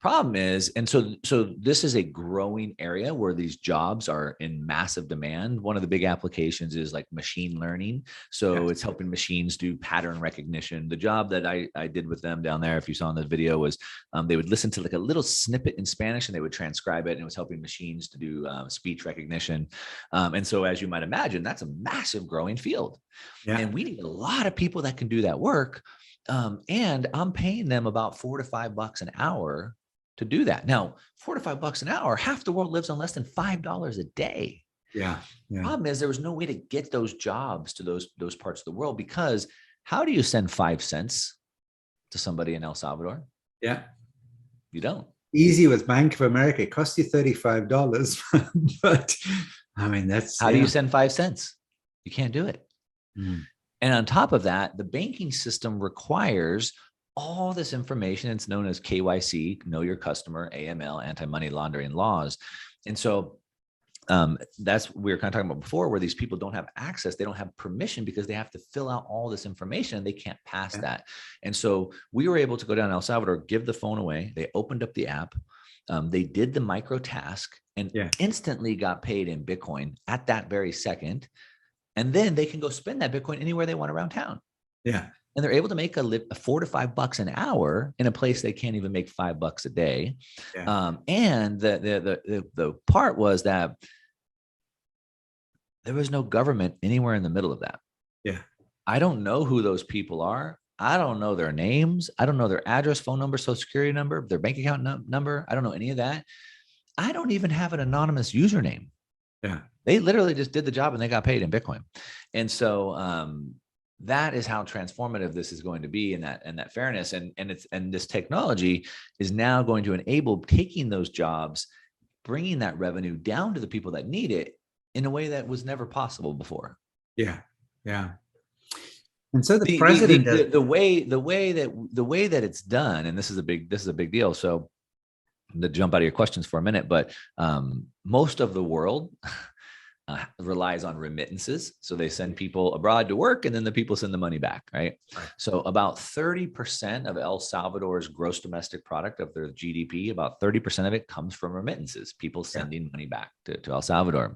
S3: Problem is, and so this is a growing area where these jobs are in massive demand. One of the big applications is like machine learning. So it's helping machines do pattern recognition. The job that I did with them down there, if you saw in the video, was they would listen to like a little snippet in Spanish and they would transcribe it, and it was helping machines to do speech recognition. And so, as you might imagine, that's a massive growing field. Yeah. And we need a lot of people that can do that work. And I'm paying them about $4 to $5 an hour to do that. Now, $4 to $5 an hour, half the world lives on less than $5 a day. Yeah. Problem is, there was no way to get those jobs to those parts of the world, because how do you send 5 cents to somebody in El Salvador? Yeah. You don't.
S1: Easy with Bank of America. It costs you $35. But I mean, that's
S3: how do you send 5 cents? You can't do it. Mm. And on top of that, the banking system requires all this information. It's known as KYC, know your customer, AML, anti-money laundering laws. And so That's we were kind of talking about before, where these people don't have access, they don't have permission because they have to fill out all this information and they can't pass that. And so we were able to go down to El Salvador, give the phone away. They opened up the app. They did the micro task and instantly got paid in Bitcoin at that very second. And then they can go spend that Bitcoin anywhere they want around town.
S1: Yeah.
S3: And they're able to make a $4 to $5 an hour in a place they can't even make $5 a day. Yeah. And the part was that there was no government anywhere in the middle of that.
S1: Yeah.
S3: I don't know who those people are. I don't know their names. I don't know their address, phone number, social security number, their bank account number. I don't know any of that. I don't even have an anonymous username.
S1: Yeah.
S3: They literally just did the job and they got paid in Bitcoin. And so that is how transformative this is going to be, and that fairness. And this technology is now going to enable taking those jobs, bringing that revenue down to the people that need it in a way that was never possible before.
S1: Yeah. Yeah. And so the president,
S3: the way that it's done, and this is a big deal. So to jump out of your questions for a minute, but most of the world relies on remittances. So they send people abroad to work and then the people send the money back, right? So about 30% of El Salvador's gross domestic product, of their GDP, about 30% of it comes from remittances, people sending money back to El Salvador.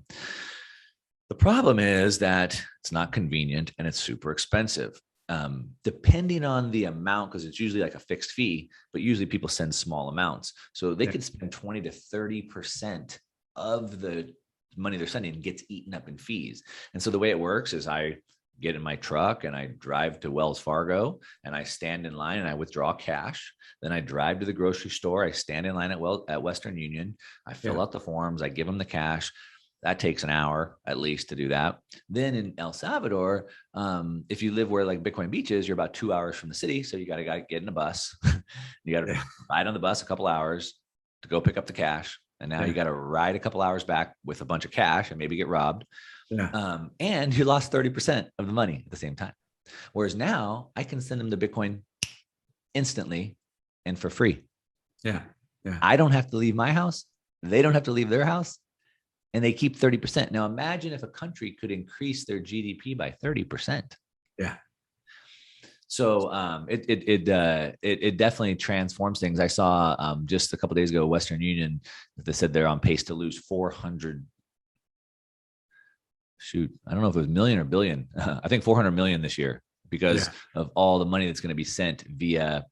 S3: The problem is that it's not convenient and it's super expensive. Depending on the amount, because it's usually like a fixed fee, but usually people send small amounts. So they could spend 20 to 30% of the money they're sending gets eaten up in fees. And so the way it works is I get in my truck and I drive to Wells Fargo and I stand in line and I withdraw cash. Then I drive to the grocery store. I stand in line at Western Union. I fill out the forms. I give them the cash. That takes an hour at least to do that. Then in El Salvador, if you live where like Bitcoin Beach is, you're about 2 hours from the city. So you got to get in a bus. You got to ride on the bus a couple hours to go pick up the cash. And now you got to ride a couple hours back with a bunch of cash and maybe get robbed. And you lost 30% of the money at the same time. Whereas now I can send them the Bitcoin instantly and for free. I don't have to leave my house. They don't have to leave their house. And they keep 30%. Now imagine if a country could increase their GDP by 30%.
S1: Yeah.
S3: So it definitely transforms things. I saw just a couple of days ago, Western Union, they said they're on pace to lose 400. Shoot, I don't know if it was million or billion. I think 400 million this year because of all the money that's going to be sent via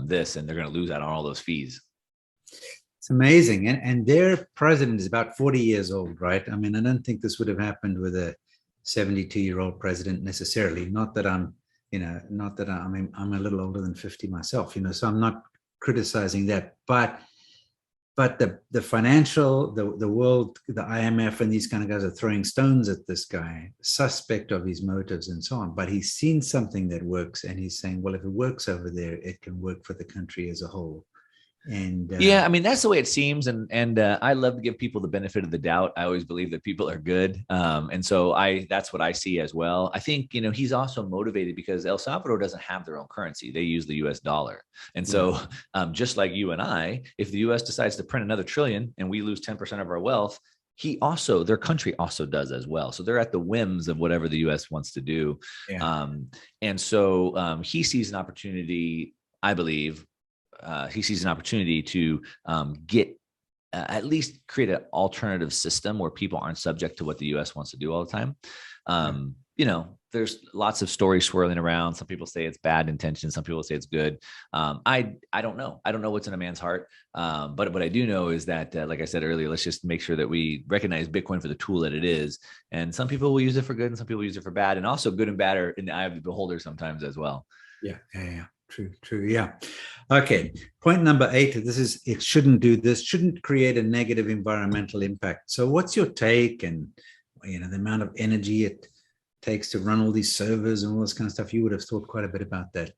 S3: this, and they're going to lose out on all those fees.
S1: It's amazing. And their president is about 40 years old, right? I mean, I don't think this would have happened with a 72-year-old president necessarily. Not that I'm a little older than 50 myself, so I'm not criticizing that. But the financial, the world, the IMF and these kind of guys are throwing stones at this guy, suspect of his motives and so on. But he's seen something that works and he's saying, well, if it works over there, it can work for the country as a whole. And
S3: I mean, that's the way it seems. And I love to give people the benefit of the doubt. I always believe that people are good. And so that's what I see as well. I think, he's also motivated because El Salvador doesn't have their own currency. They use the US dollar. And so just like you and I, if the US decides to print another trillion and we lose 10% of our wealth, their country also does as well. So they're at the whims of whatever the US wants to do. And so he sees an opportunity, I believe, he sees an opportunity to get at least create an alternative system where people aren't subject to what the U.S. wants to do all the time. There's lots of stories swirling around. Some people say it's bad intention. Some people say it's good. I don't know. I don't know what's in a man's heart. But what I do know is that, like I said earlier, let's just make sure that we recognize Bitcoin for the tool that it is. And some people will use it for good and some people use it for bad. And also good and bad are in the eye of the beholder sometimes as well.
S1: Yeah. True. Yeah. Okay. Point number 8. It shouldn't do this, shouldn't create a negative environmental impact. So what's your take? And, the amount of energy it takes to run all these servers and all this kind of stuff. You would have thought quite a bit about that.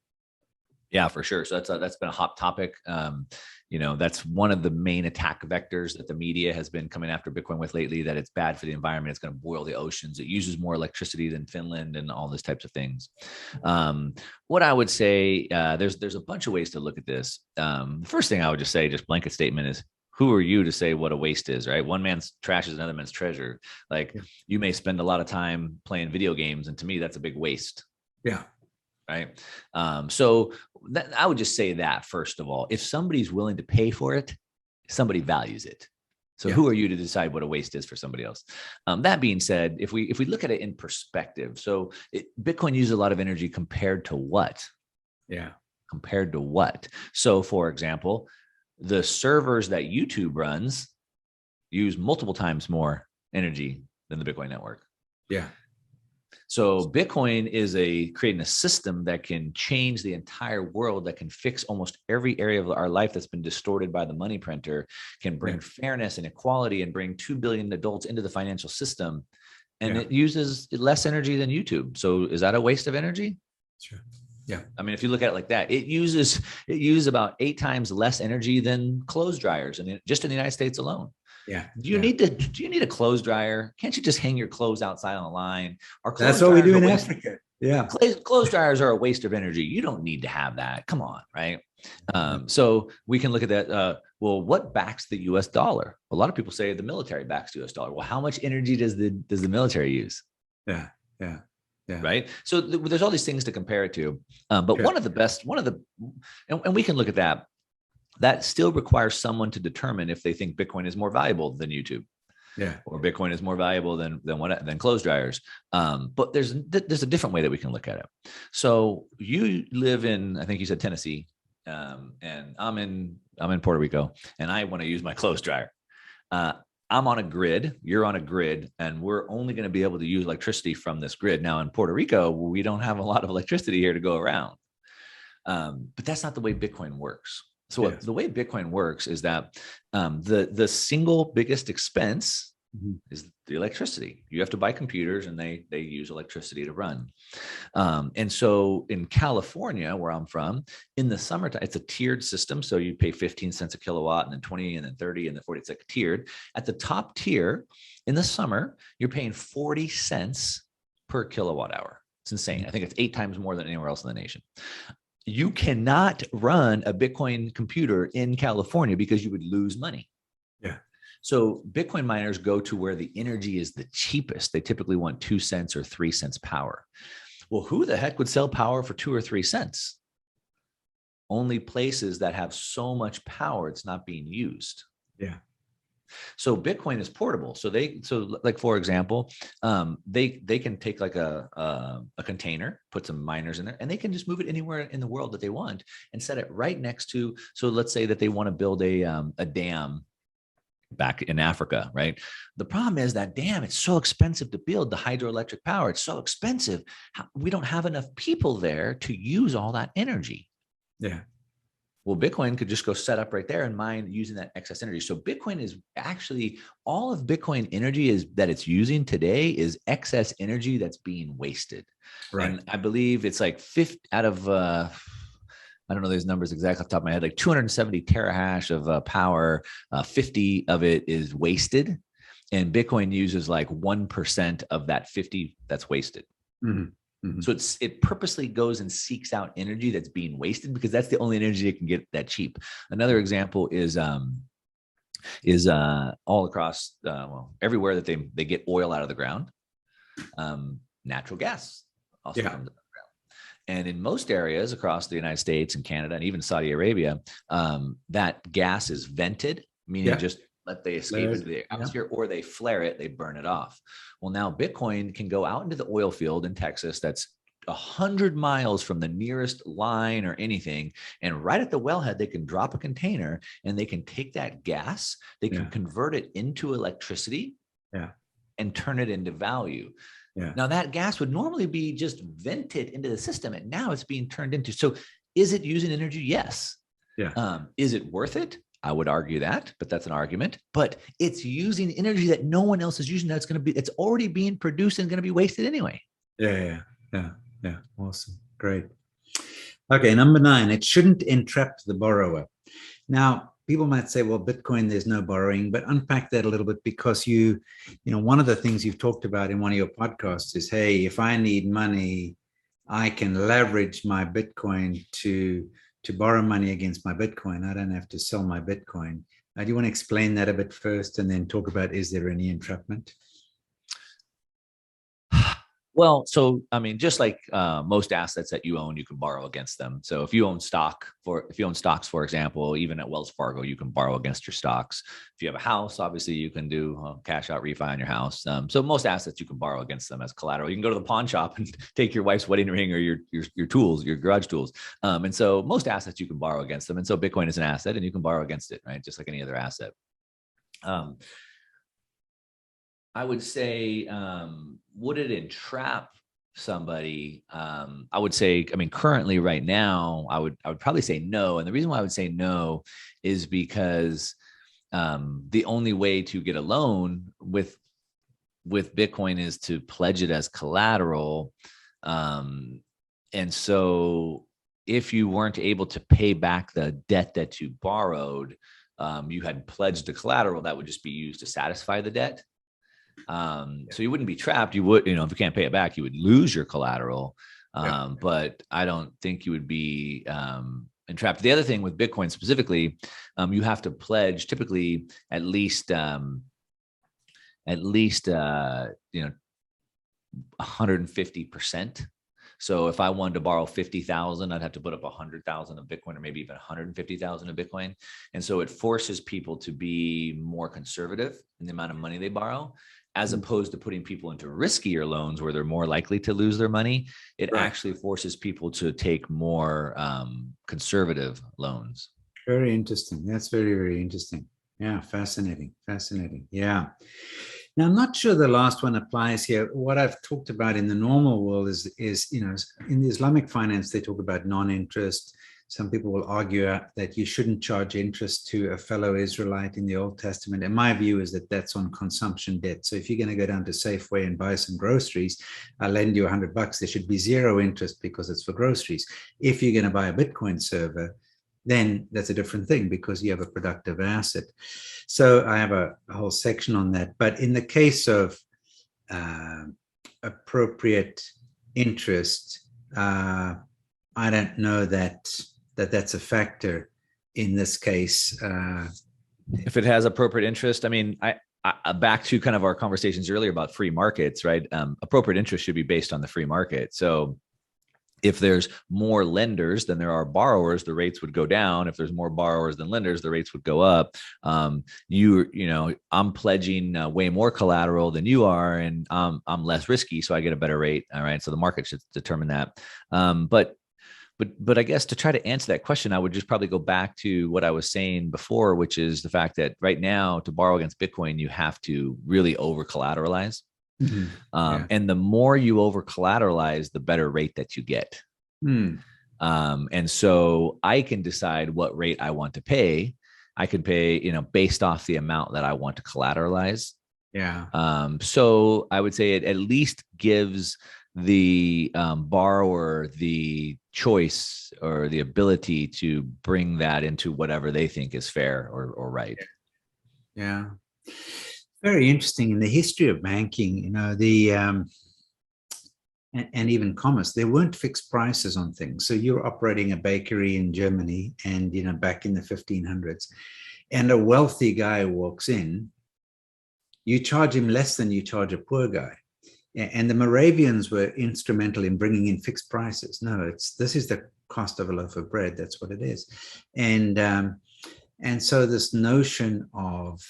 S3: Yeah, for sure. So that's been a hot topic. That's one of the main attack vectors that the media has been coming after Bitcoin with lately, that it's bad for the environment. It's going to boil the oceans. It uses more electricity than Finland and all those types of things. What I would say, there's a bunch of ways to look at this. The first thing I would just say, just blanket statement, is who are you to say what a waste is, right? One man's trash is another man's treasure. Like you may spend a lot of time playing video games, and to me, that's a big waste.
S1: Yeah.
S3: Right. So I would just say that first of all, if somebody's willing to pay for it, somebody values it. So who are you to decide what a waste is for somebody else? That being said, if we look at it in perspective, so Bitcoin uses a lot of energy compared to what?
S1: Yeah.
S3: Compared to what? So for example, the servers that YouTube runs use multiple times more energy than the Bitcoin network.
S1: Yeah.
S3: So Bitcoin is creating a system that can change the entire world, that can fix almost every area of our life that's been distorted by the money printer, can bring fairness and equality and bring 2 billion adults into the financial system. And it uses less energy than YouTube. So is that a waste of energy?
S1: Sure. Yeah.
S3: I mean, if you look at it like that, it uses about 8 times less energy than clothes dryers, and just in the United States alone.
S1: Yeah.
S3: Do you need a clothes dryer? Can't you just hang your clothes outside on the line?
S1: That's what we do in Africa. Yeah.
S3: Clothes dryers are a waste of energy. You don't need to have that. Come on. Right. So we can look at that. Well, what backs the US dollar? A lot of people say the military backs the US dollar. Well, how much energy does the military use?
S1: Yeah. Yeah. Yeah.
S3: Right. So there's all these things to compare it to. But and we can look at that. That still requires someone to determine if they think Bitcoin is more valuable than YouTube.
S1: Yeah.
S3: Or Bitcoin is more valuable than clothes dryers. But there's a different way that we can look at it. So you live in, I think you said Tennessee, and I'm in Puerto Rico, and I want to use my clothes dryer. I'm on a grid, you're on a grid, and we're only going to be able to use electricity from this grid. Now in Puerto Rico, we don't have a lot of electricity here to go around. But that's not the way Bitcoin works. So the way Bitcoin works is that the single biggest expense is the electricity. You have to buy computers, and they use electricity to run. And so in California, where I'm from, in the summertime, it's a tiered system. So you pay 15 cents a kilowatt, and then 20, and then 30, and then 40. It's like tiered. At the top tier, in the summer, you're paying 40 cents per kilowatt hour. It's insane. I think it's 8 times more than anywhere else in the nation. You cannot run a Bitcoin computer in California because you would lose money.
S1: Yeah.
S3: So Bitcoin miners go to where the energy is the cheapest. They typically want 2 cents or 3 cents power. Well, who the heck would sell power for 2 or 3 cents? Only places that have so much power it's not being used.
S1: Yeah.
S3: So Bitcoin is portable. So like, for example, they can take like a container, put some miners in there, and they can just move it anywhere in the world that they want and set it right next to. So let's say that they want to build a dam back in Africa, right? The problem is that dam, it's so expensive to build, the hydroelectric power. It's so expensive. We don't have enough people there to use all that energy.
S1: Yeah.
S3: Well, Bitcoin could just go set up right there and mine using that excess energy. So Bitcoin is actually, all of Bitcoin energy that it's using today is excess energy that's being wasted.
S1: Right.
S3: And I believe it's like 50 out of, I don't know these numbers exactly off the top of my head, like 270 terahash of power, 50 of it is wasted. And Bitcoin uses like 1% of that 50 that's wasted. Mm-hmm. Mm-hmm. So it purposely goes and seeks out energy that's being wasted because that's the only energy it can get that cheap. Another example is all across, everywhere that they get oil out of the ground, natural gas also comes out of the ground. And in most areas across the United States and Canada and even Saudi Arabia, that gas is vented, meaning just let they escape into the atmosphere, or they flare it, they burn it off. Well, now Bitcoin can go out into the oil field in Texas that's 100 miles from the nearest line or anything. And right at the wellhead, they can drop a container and they can take that gas, they can convert it into electricity and turn it into value. Yeah. Now that gas would normally be just vented into the system, and now it's being turned into. So is it using energy? Yes. Yeah. Is it worth it? I would argue that, but that's an argument. But it's using energy that no one else is using. It's already being produced and going to be wasted anyway.
S1: Yeah. Awesome. Great. Okay. Number 9, it shouldn't entrap the borrower. Now, people might say, well, Bitcoin, there's no borrowing, but unpack that a little bit, because one of the things you've talked about in one of your podcasts is, hey, if I need money, I can leverage my Bitcoin to borrow money against my Bitcoin. I don't have to sell my Bitcoin. Do you want to explain that a bit first and then talk about, is there any entrapment?
S3: Well, so I mean, just like most assets that you own, you can borrow against them. So if you own stocks, for example, even at Wells Fargo, you can borrow against your stocks. If you have a house, obviously you can do cash out refi on your house. So most assets you can borrow against them as collateral. You can go to the pawn shop and take your wife's wedding ring or your tools, your garage tools. And so most assets you can borrow against them. And so Bitcoin is an asset, and you can borrow against it, right? Just like any other asset. I would say, would it entrap somebody? I would say, I mean, currently right now, I would probably say no. And the reason why I would say no is because the only way to get a loan with Bitcoin is to pledge it as collateral. And so if you weren't able to pay back the debt that you borrowed, you had pledged the collateral that would just be used to satisfy the debt. So you wouldn't be trapped. You would, if you can't pay it back, you would lose your collateral. But I don't think you would be entrapped. The other thing with Bitcoin specifically, you have to pledge typically at least 150%. So if I wanted to borrow 50,000, I'd have to put up 100,000 of Bitcoin, or maybe even 150,000 of Bitcoin. And so it forces people to be more conservative in the amount of money they borrow, as opposed to putting people into riskier loans where they're more likely to lose their money. It actually forces people to take more conservative loans.
S1: Very interesting. That's very, very interesting. Yeah, fascinating. Fascinating. Yeah. Now, I'm not sure the last one applies here. What I've talked about in the normal world is in the Islamic finance, they talk about non-interest. Some people will argue that you shouldn't charge interest to a fellow Israelite in the Old Testament. And my view is that that's on consumption debt. So if you're going to go down to Safeway and buy some groceries, I'll lend you $100. There should be zero interest because it's for groceries. If you're going to buy a Bitcoin server, then that's a different thing because you have a productive asset. So I have a whole section on that. But in the case of appropriate interest, I don't know that's a factor in this case.
S3: If it has appropriate interest, I mean, I back to kind of our conversations earlier about free markets, right? Appropriate interest should be based on the free market. So if there's more lenders than there are borrowers, the rates would go down. If there's more borrowers than lenders, the rates would go up. I'm pledging way more collateral than you are, and I'm less risky, so I get a better rate. All right, so the market should determine that. But I guess to try to answer that question, I would just probably go back to what I was saying before, which is the fact that right now, to borrow against Bitcoin, you have to really over collateralize. And the more you over collateralize, the better rate that you get. And so I can decide what rate I want to pay. I could pay, based off the amount that I want to collateralize. So I would say it at least gives the borrower the choice or the ability to bring that into whatever they think is fair or right.
S1: Yeah. Very interesting. In the history of banking, and even commerce, there weren't fixed prices on things. So you're operating a bakery in Germany and, back in the 1500s, and a wealthy guy walks in, you charge him less than you charge a poor guy. And the Moravians were instrumental in bringing in fixed prices. No, this is the cost of a loaf of bread. That's what it is. And so this notion of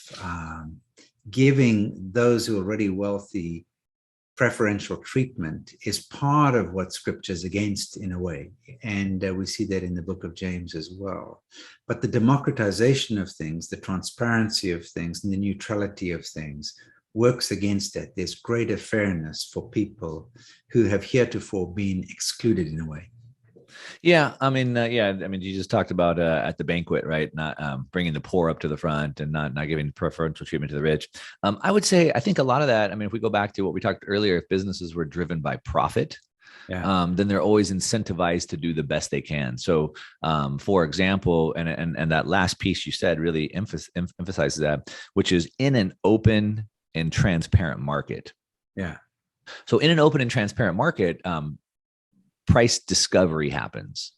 S1: giving those who are already wealthy preferential treatment is part of what Scripture is against in a way. And we see that in the book of James as well. But the democratization of things, the transparency of things, and the neutrality of things works against that. There's greater fairness for people who have heretofore been excluded in a way.
S3: Yeah, I mean, you just talked about at the banquet, right? Not bringing the poor up to the front and not giving preferential treatment to the rich. I would say, I think a lot of that, I mean, if we go back to what we talked earlier, if businesses were driven by profit, then they're always incentivized to do the best they can. So, for example, and that last piece you said really emphasizes that, which is in an open and transparent market.
S1: Yeah.
S3: So in an open and transparent market, price discovery happens.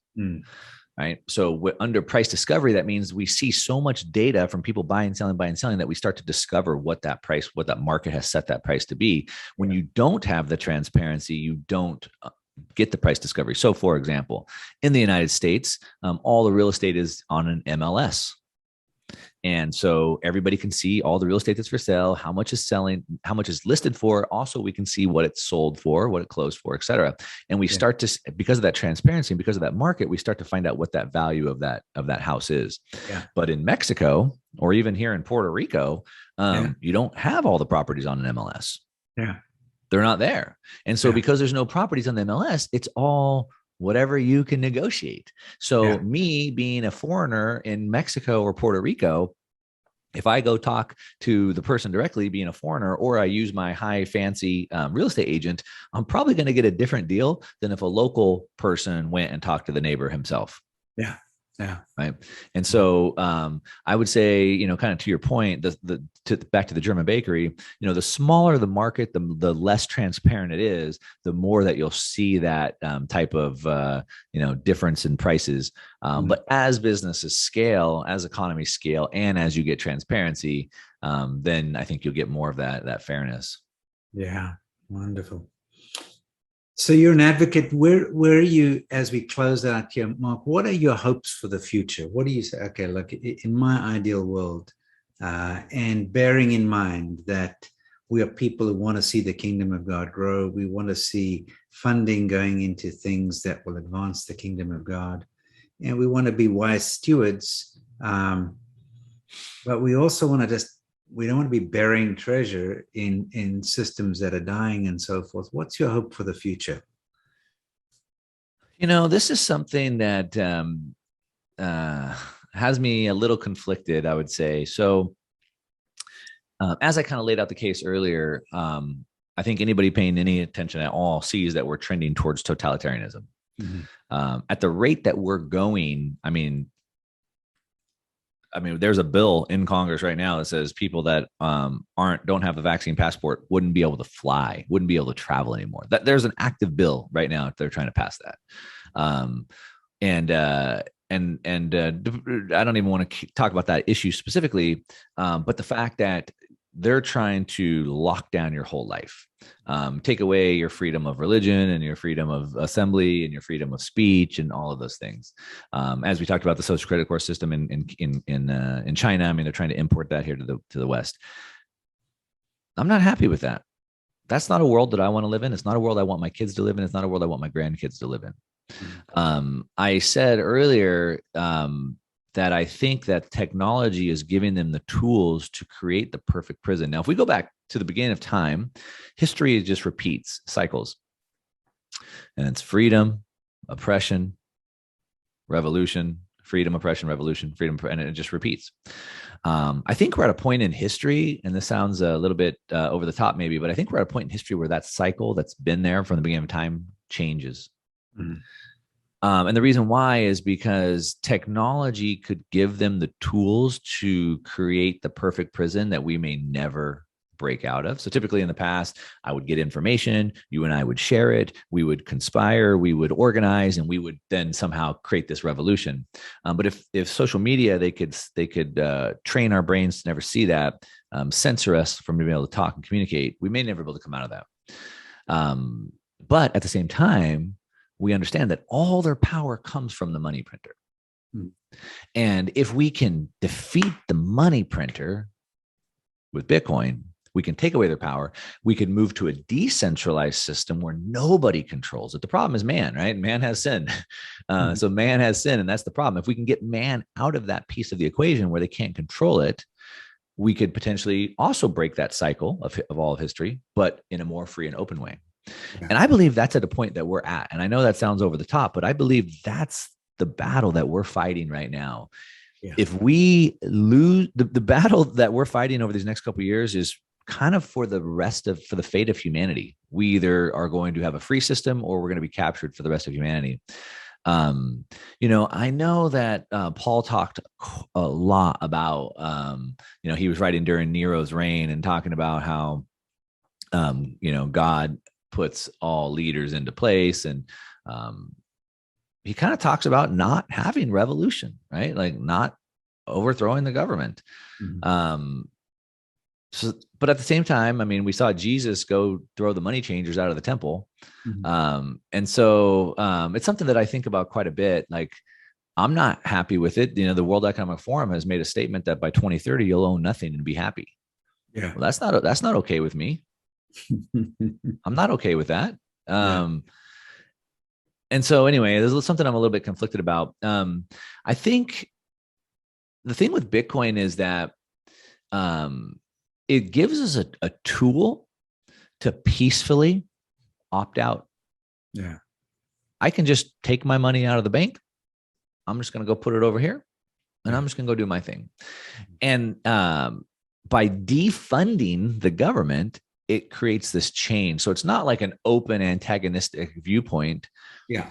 S3: right? So under price discovery, that means we see so much data from people buying, selling, that we start to discover what that price, what that market has set that price to be. When you don't have the transparency, you don't get the price discovery. So for example, in the United States, all the real estate is on an MLS. And so everybody can see all the real estate that's for sale, how much is selling, how much is listed for. Also, we can see what it's sold for, what it closed for, et cetera. And we start to, because of that transparency, because of that market, we start to find out what that value of that house is.
S1: Yeah.
S3: But in Mexico, or even here in Puerto Rico, you don't have all the properties on an MLS.
S1: Yeah.
S3: They're not there. And so because there's no properties on the MLS, it's all whatever you can negotiate. So me being a foreigner in Mexico or Puerto Rico, if I go talk to the person directly being a foreigner, or I use my high fancy real estate agent, I'm probably going to get a different deal than if a local person went and talked to the neighbor himself.
S1: Yeah. Yeah.
S3: Right. And so I would say, you know, kind of to your point, back to the German bakery, you know, the smaller the market, the less transparent it is, the more that you'll see that type of, you know, difference in prices. But as businesses scale, as economies scale, and as you get transparency, then I think you'll get more of that fairness.
S1: Yeah. Wonderful. So you're an advocate. Where are you, as we close out here, Mark? What are your hopes for the future? What do you say? Okay, look, in my ideal world, and bearing in mind that we are people who want to see the kingdom of God grow, we want to see funding going into things that will advance the kingdom of God, and we want to be wise stewards. But we also want to we don't want to be burying treasure in systems that are dying and so forth. What's your hope for the future?
S3: You know, this is something that has me a little conflicted, I would say. So as I kind of laid out the case earlier, I think anybody paying any attention at all sees that we're trending towards totalitarianism. At the rate that we're going, I mean, there's a bill in Congress right now that says people that don't have a vaccine passport wouldn't be able to fly, wouldn't be able to travel anymore. There's an active bill right now. They're trying to pass that. And I don't even want to talk about that issue specifically, but the fact that they're trying to lock down your whole life, take away your freedom of religion and your freedom of assembly and your freedom of speech and all of those things. As we talked about the social credit score system in China, I mean, they're trying to import that here to the West. I'm not happy with that. That's not a world that I want to live in. It's not a world I want my kids to live in. It's not a world I want my grandkids to live in. I said earlier, that I think that technology is giving them the tools to create the perfect prison. Now, if we go back to the beginning of time, history just repeats cycles. And it's freedom, oppression, revolution, freedom, oppression, revolution, freedom, and it just repeats. I think we're at a point in history, and this sounds a little bit over the top maybe, but I think we're at a point in history where that cycle that's been there from the beginning of time changes. And the reason why is because technology could give them the tools to create the perfect prison that we may never break out of. So typically in the past, I would get information, you and I would share it, we would conspire, we would organize, and we would then somehow create this revolution. But if social media, they could train our brains to never see that, censor us from being able to talk and communicate, we may never be able to come out of that. But at the same time, we understand that all their power comes from the money printer. And if we can defeat the money printer with Bitcoin, we can take away their power. We can move to a decentralized system where nobody controls it. The problem is man, right? Man has sin. So man has sin, and that's the problem. If we can get man out of that piece of the equation where they can't control it, we could potentially also break that cycle of all of history, but in a more free and open way. And I believe that's at a point that we're at. And I know that sounds over the top, but I believe that's the battle that we're fighting right now. If we lose the battle that we're fighting over these next couple of years is kind of for the fate of humanity. We either are going to have a free system or we're going to be captured for the rest of humanity. You know, I know that Paul talked a lot about, you know, he was writing during Nero's reign and talking about how, you know, God puts all leaders into place, and he kind of talks about not having revolution, right? Like not overthrowing the government.
S1: Mhm.
S3: So, but at the same time, I mean, we saw Jesus go throw the money changers out of the temple.
S1: Mhm.
S3: And so it's something that I think about quite a bit. Like, I'm not happy with it. You know, the World Economic Forum has made a statement that by 2030, you'll own nothing and be happy.
S1: Yeah.
S3: Well, that's not okay with me. I'm not okay with that.
S1: Yeah.
S3: And so anyway, there's something I'm a little bit conflicted about. I think the thing with Bitcoin is that it gives us a tool to peacefully opt out.
S1: Yeah.
S3: I can just take my money out of the bank. I'm just going to go put it over here, and I'm just going to go do my thing. And by defunding the government, it creates this change. So it's not like an open antagonistic viewpoint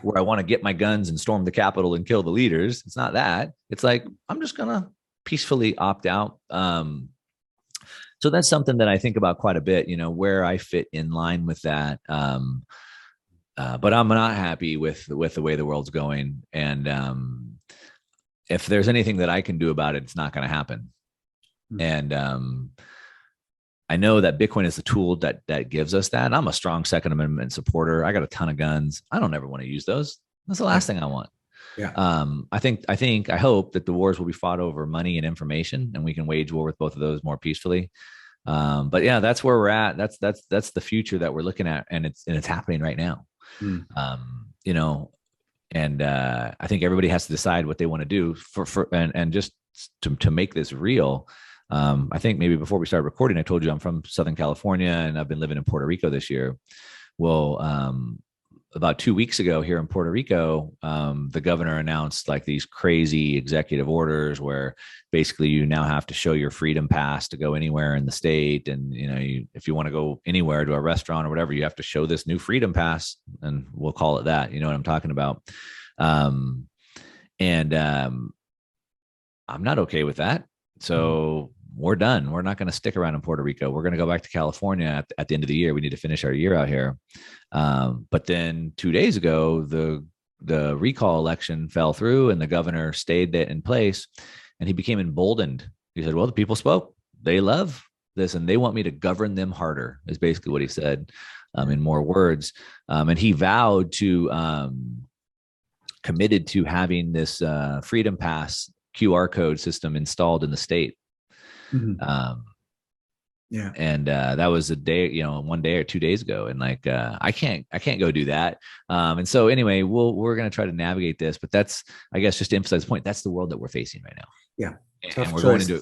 S3: where I want to get my guns and storm the Capitol and kill the leaders. It's not that. It's like, I'm just going to peacefully opt out. So that's something that I think about quite a bit, you know, where I fit in line with that. But I'm not happy with the way the world's going. And if there's anything that I can do about it, it's not going to happen. And I know that Bitcoin is the tool that gives us that. I'm a strong Second Amendment supporter. I got a ton of guns. I don't ever want to use those. That's the last thing I want.
S1: Yeah.
S3: I hope that the wars will be fought over money and information, and we can wage war with both of those more peacefully. But yeah, that's where we're at. That's the future that we're looking at, and it's happening right now. You know, and I think everybody has to decide what they want to do and just to make this real. I think maybe before we started recording, I told you I'm from Southern California and I've been living in Puerto Rico this year. Well, about 2 weeks ago here in Puerto Rico, the governor announced like these crazy executive orders where basically you now have to show your freedom pass to go anywhere in the state. And, you know, if you want to go anywhere to a restaurant or whatever, you have to show this new freedom pass, and we'll call it that. You know what I'm talking about? I'm not okay with that. So we're done. We're not going to stick around in Puerto Rico. We're going to go back to California at the end of the year. We need to finish our year out here. But then 2 days ago, the recall election fell through and the governor stayed in place, and he became emboldened. He said, well, the people spoke. They love this and they want me to govern them harder, is basically what he said, in more words. And he vowed to, committed to having this Freedom Pass QR code system installed in the state. And that was a day, you know, 1 day or 2 days ago. And like, I can't go do that. And so anyway, we're going to try to navigate this, but that's, I guess, just to emphasize the point, that's the world that we're facing right now.
S1: Yeah.
S3: And we're going into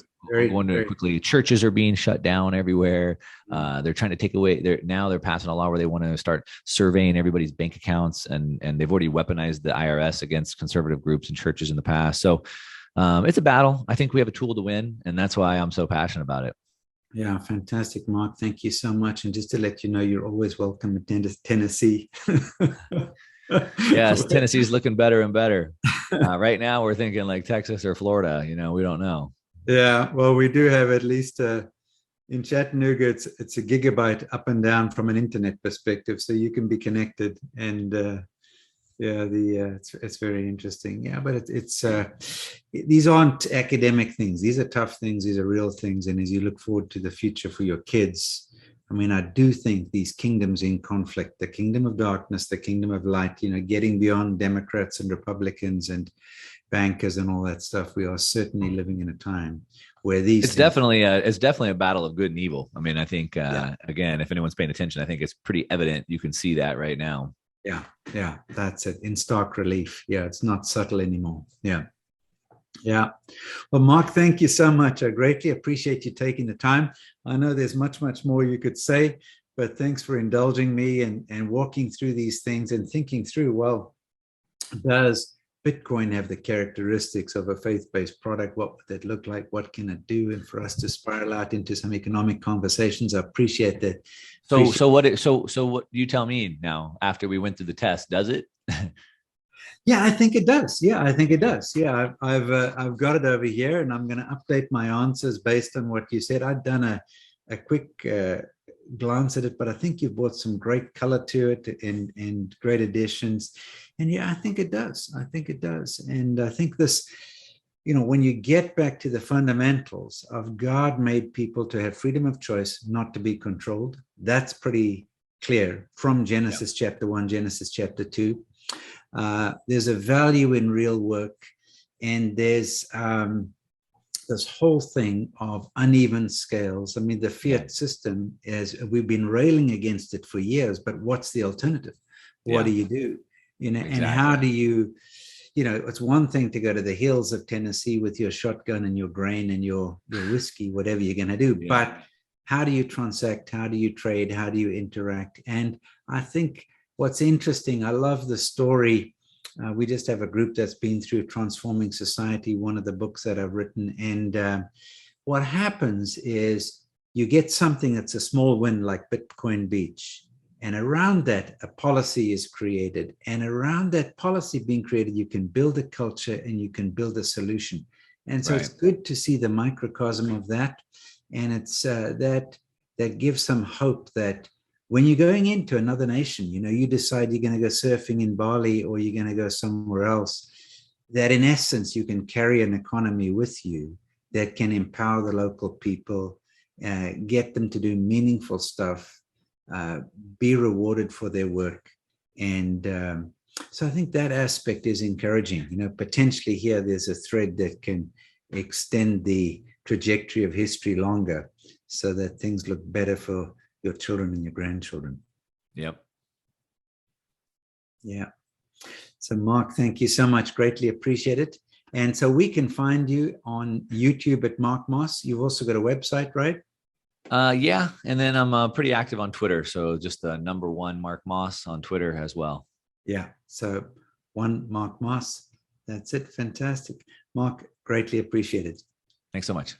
S3: it quickly. Churches are being shut down everywhere. They're trying to take away they're passing a law where they want to start surveying everybody's bank accounts, and they've already weaponized the IRS against conservative groups and churches in the past. So it's a battle. I think we have a tool to win, and that's why I'm so passionate about it.
S1: Yeah, fantastic, Mark. Thank you so much. And just to let you know, you're always welcome in Tennessee.
S3: Yes, Tennessee's looking better and better. Right now, we're thinking like Texas or Florida. You know, we don't know.
S1: Yeah, well, we do have at least in Chattanooga, it's a gigabyte up and down from an internet perspective, so you can be connected. And it's very interesting. Yeah, but it's these aren't academic things. These are tough things. These are real things. And as you look forward to the future for your kids, I mean, I do think these kingdoms in conflict, the kingdom of darkness, the kingdom of light, you know, getting beyond Democrats and Republicans and bankers and all that stuff, we are certainly living in a time where
S3: it's definitely a battle of good and evil. I mean, I think again, if anyone's paying attention, I think it's pretty evident. You can see that right now.
S1: Yeah, that's it, in stark relief. Yeah, it's not subtle anymore. Yeah. Well, Mark, thank you so much. I greatly appreciate you taking the time. I know there's much more you could say, but thanks for indulging me and walking through these things and thinking through, well, does Bitcoin have the characteristics of a faith-based product? What would that look like? What can it do? And for us to spiral out into some economic conversations, I appreciate that.
S3: So what you tell me now, after we went through the test, does it?
S1: Yeah, I think it does. Yeah, I've got it over here, and I'm going to update my answers based on what you said. I've done a quick glance at it, but I think you've brought some great color to it and great additions. And yeah, I think it does. I think it does. And I think this, when you get back to the fundamentals of God made people to have freedom of choice, not to be controlled, that's pretty clear from Genesis chapter 1, Genesis chapter 2. There's a value in real work, and there's this whole thing of uneven scales. I mean, the Fiat system, we've been railing against it for years, but what's the alternative? What do you do?
S3: Exactly.
S1: And how do you, it's one thing to go to the hills of Tennessee with your shotgun and your grain and your whiskey, whatever you're going to do. But how do you transact? How do you trade? How do you interact? And I think what's interesting, I love the story. We just have a group that's been through Transforming Society, one of the books that I've written. And what happens is you get something that's a small win like Bitcoin Beach. And around that, a policy is created. And around that policy being created, you can build a culture and you can build a solution. And so it's good to see the microcosm of that. And it's that gives some hope that when you're going into another nation, you decide you're going to go surfing in Bali or you're going to go somewhere else, that in essence, you can carry an economy with you that can empower the local people, get them to do meaningful stuff, be rewarded for their work. And so I think that aspect is encouraging. Potentially here, there's a thread that can extend the trajectory of history longer so that things look better for your children and your grandchildren.
S3: Yep.
S1: Yeah. So Mark, thank you so much. Greatly appreciate it. And so we can find you on YouTube at Mark Moss. You've also got a website, right?
S3: Yeah. And then I'm pretty active on Twitter. So just the number 1 Mark Moss on Twitter as well.
S1: Yeah. So 1 Mark Moss. That's it. Fantastic. Mark, greatly appreciate it.
S3: Thanks so much.